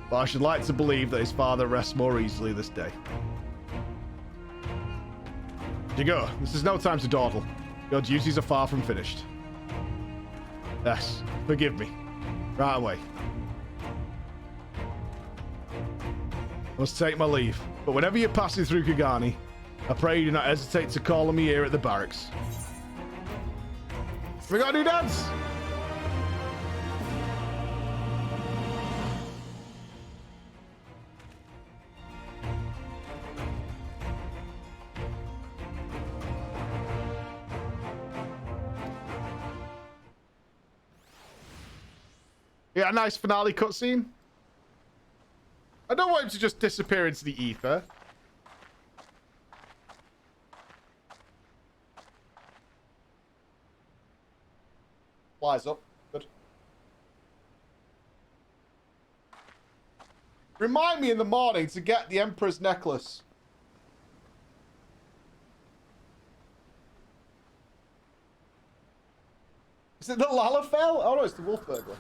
But I should like to believe that his father rests more easily this day. Jigo, this is no time to dawdle. Your duties are far from finished. Yes, forgive me. Right away. I must take my leave, but whenever you're passing through Kagani, I pray you do not hesitate to call on me here at the barracks. We got a new dance! Yeah, a nice finale cutscene. I don't want him to just disappear into the ether. Flies up. Good. Remind me in the morning to get the Emperor's necklace. Is it the Lalafell? Oh no, it's the wolf burglar.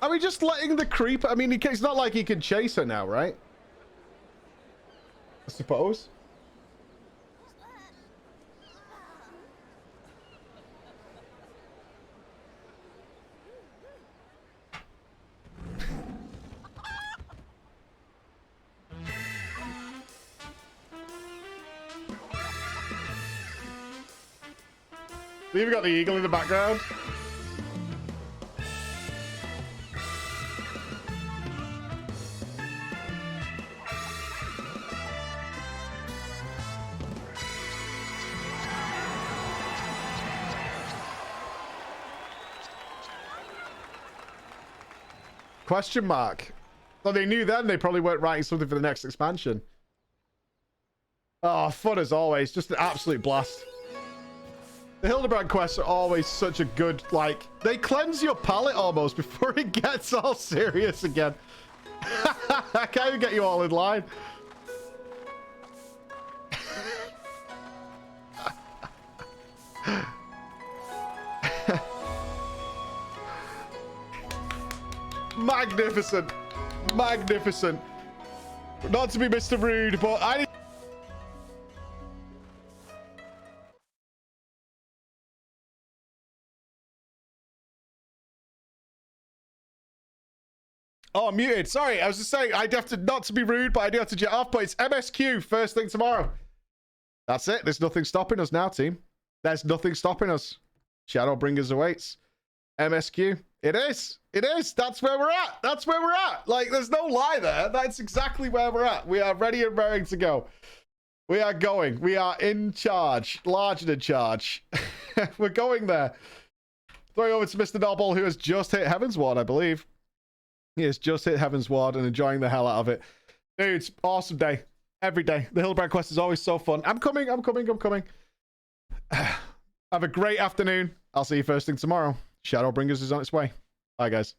Are we just letting the creep? I mean, it's not like he can chase her now, right? I suppose. We even got the eagle in the background. Question mark. Well, they knew then they probably weren't writing something for the next expansion. Oh, fun as always. Just an absolute blast. The Hildebrand quests are always such a good, like, they cleanse your palate almost before it gets all serious again. I can't even get you all in line. Magnificent. Magnificent. Not to be Mr. Rude, but I Oh, I'm muted. Sorry, I was just saying, I'd have to, not to be rude, but I do have to jet off, but it's MSQ first thing tomorrow. That's it. There's nothing stopping us now, team. There's nothing stopping us. Shadowbringers awaits. MSQ. It is. It is. That's where we're at. That's where we're at. Like, there's no lie there. That's exactly where we're at. We are ready and raring to go. We are going. We are in charge. Larger in charge. We're going there. Throwing over to Mr. Noble, who has just hit Heaven's Ward, I believe. He has just hit Heaven's Ward and enjoying the hell out of it. Dudes, awesome day. Every day. The Hillbrand quest is always so fun. I'm coming. Have a great afternoon. I'll see you first thing tomorrow. Shadowbringers is on its way. Bye, guys.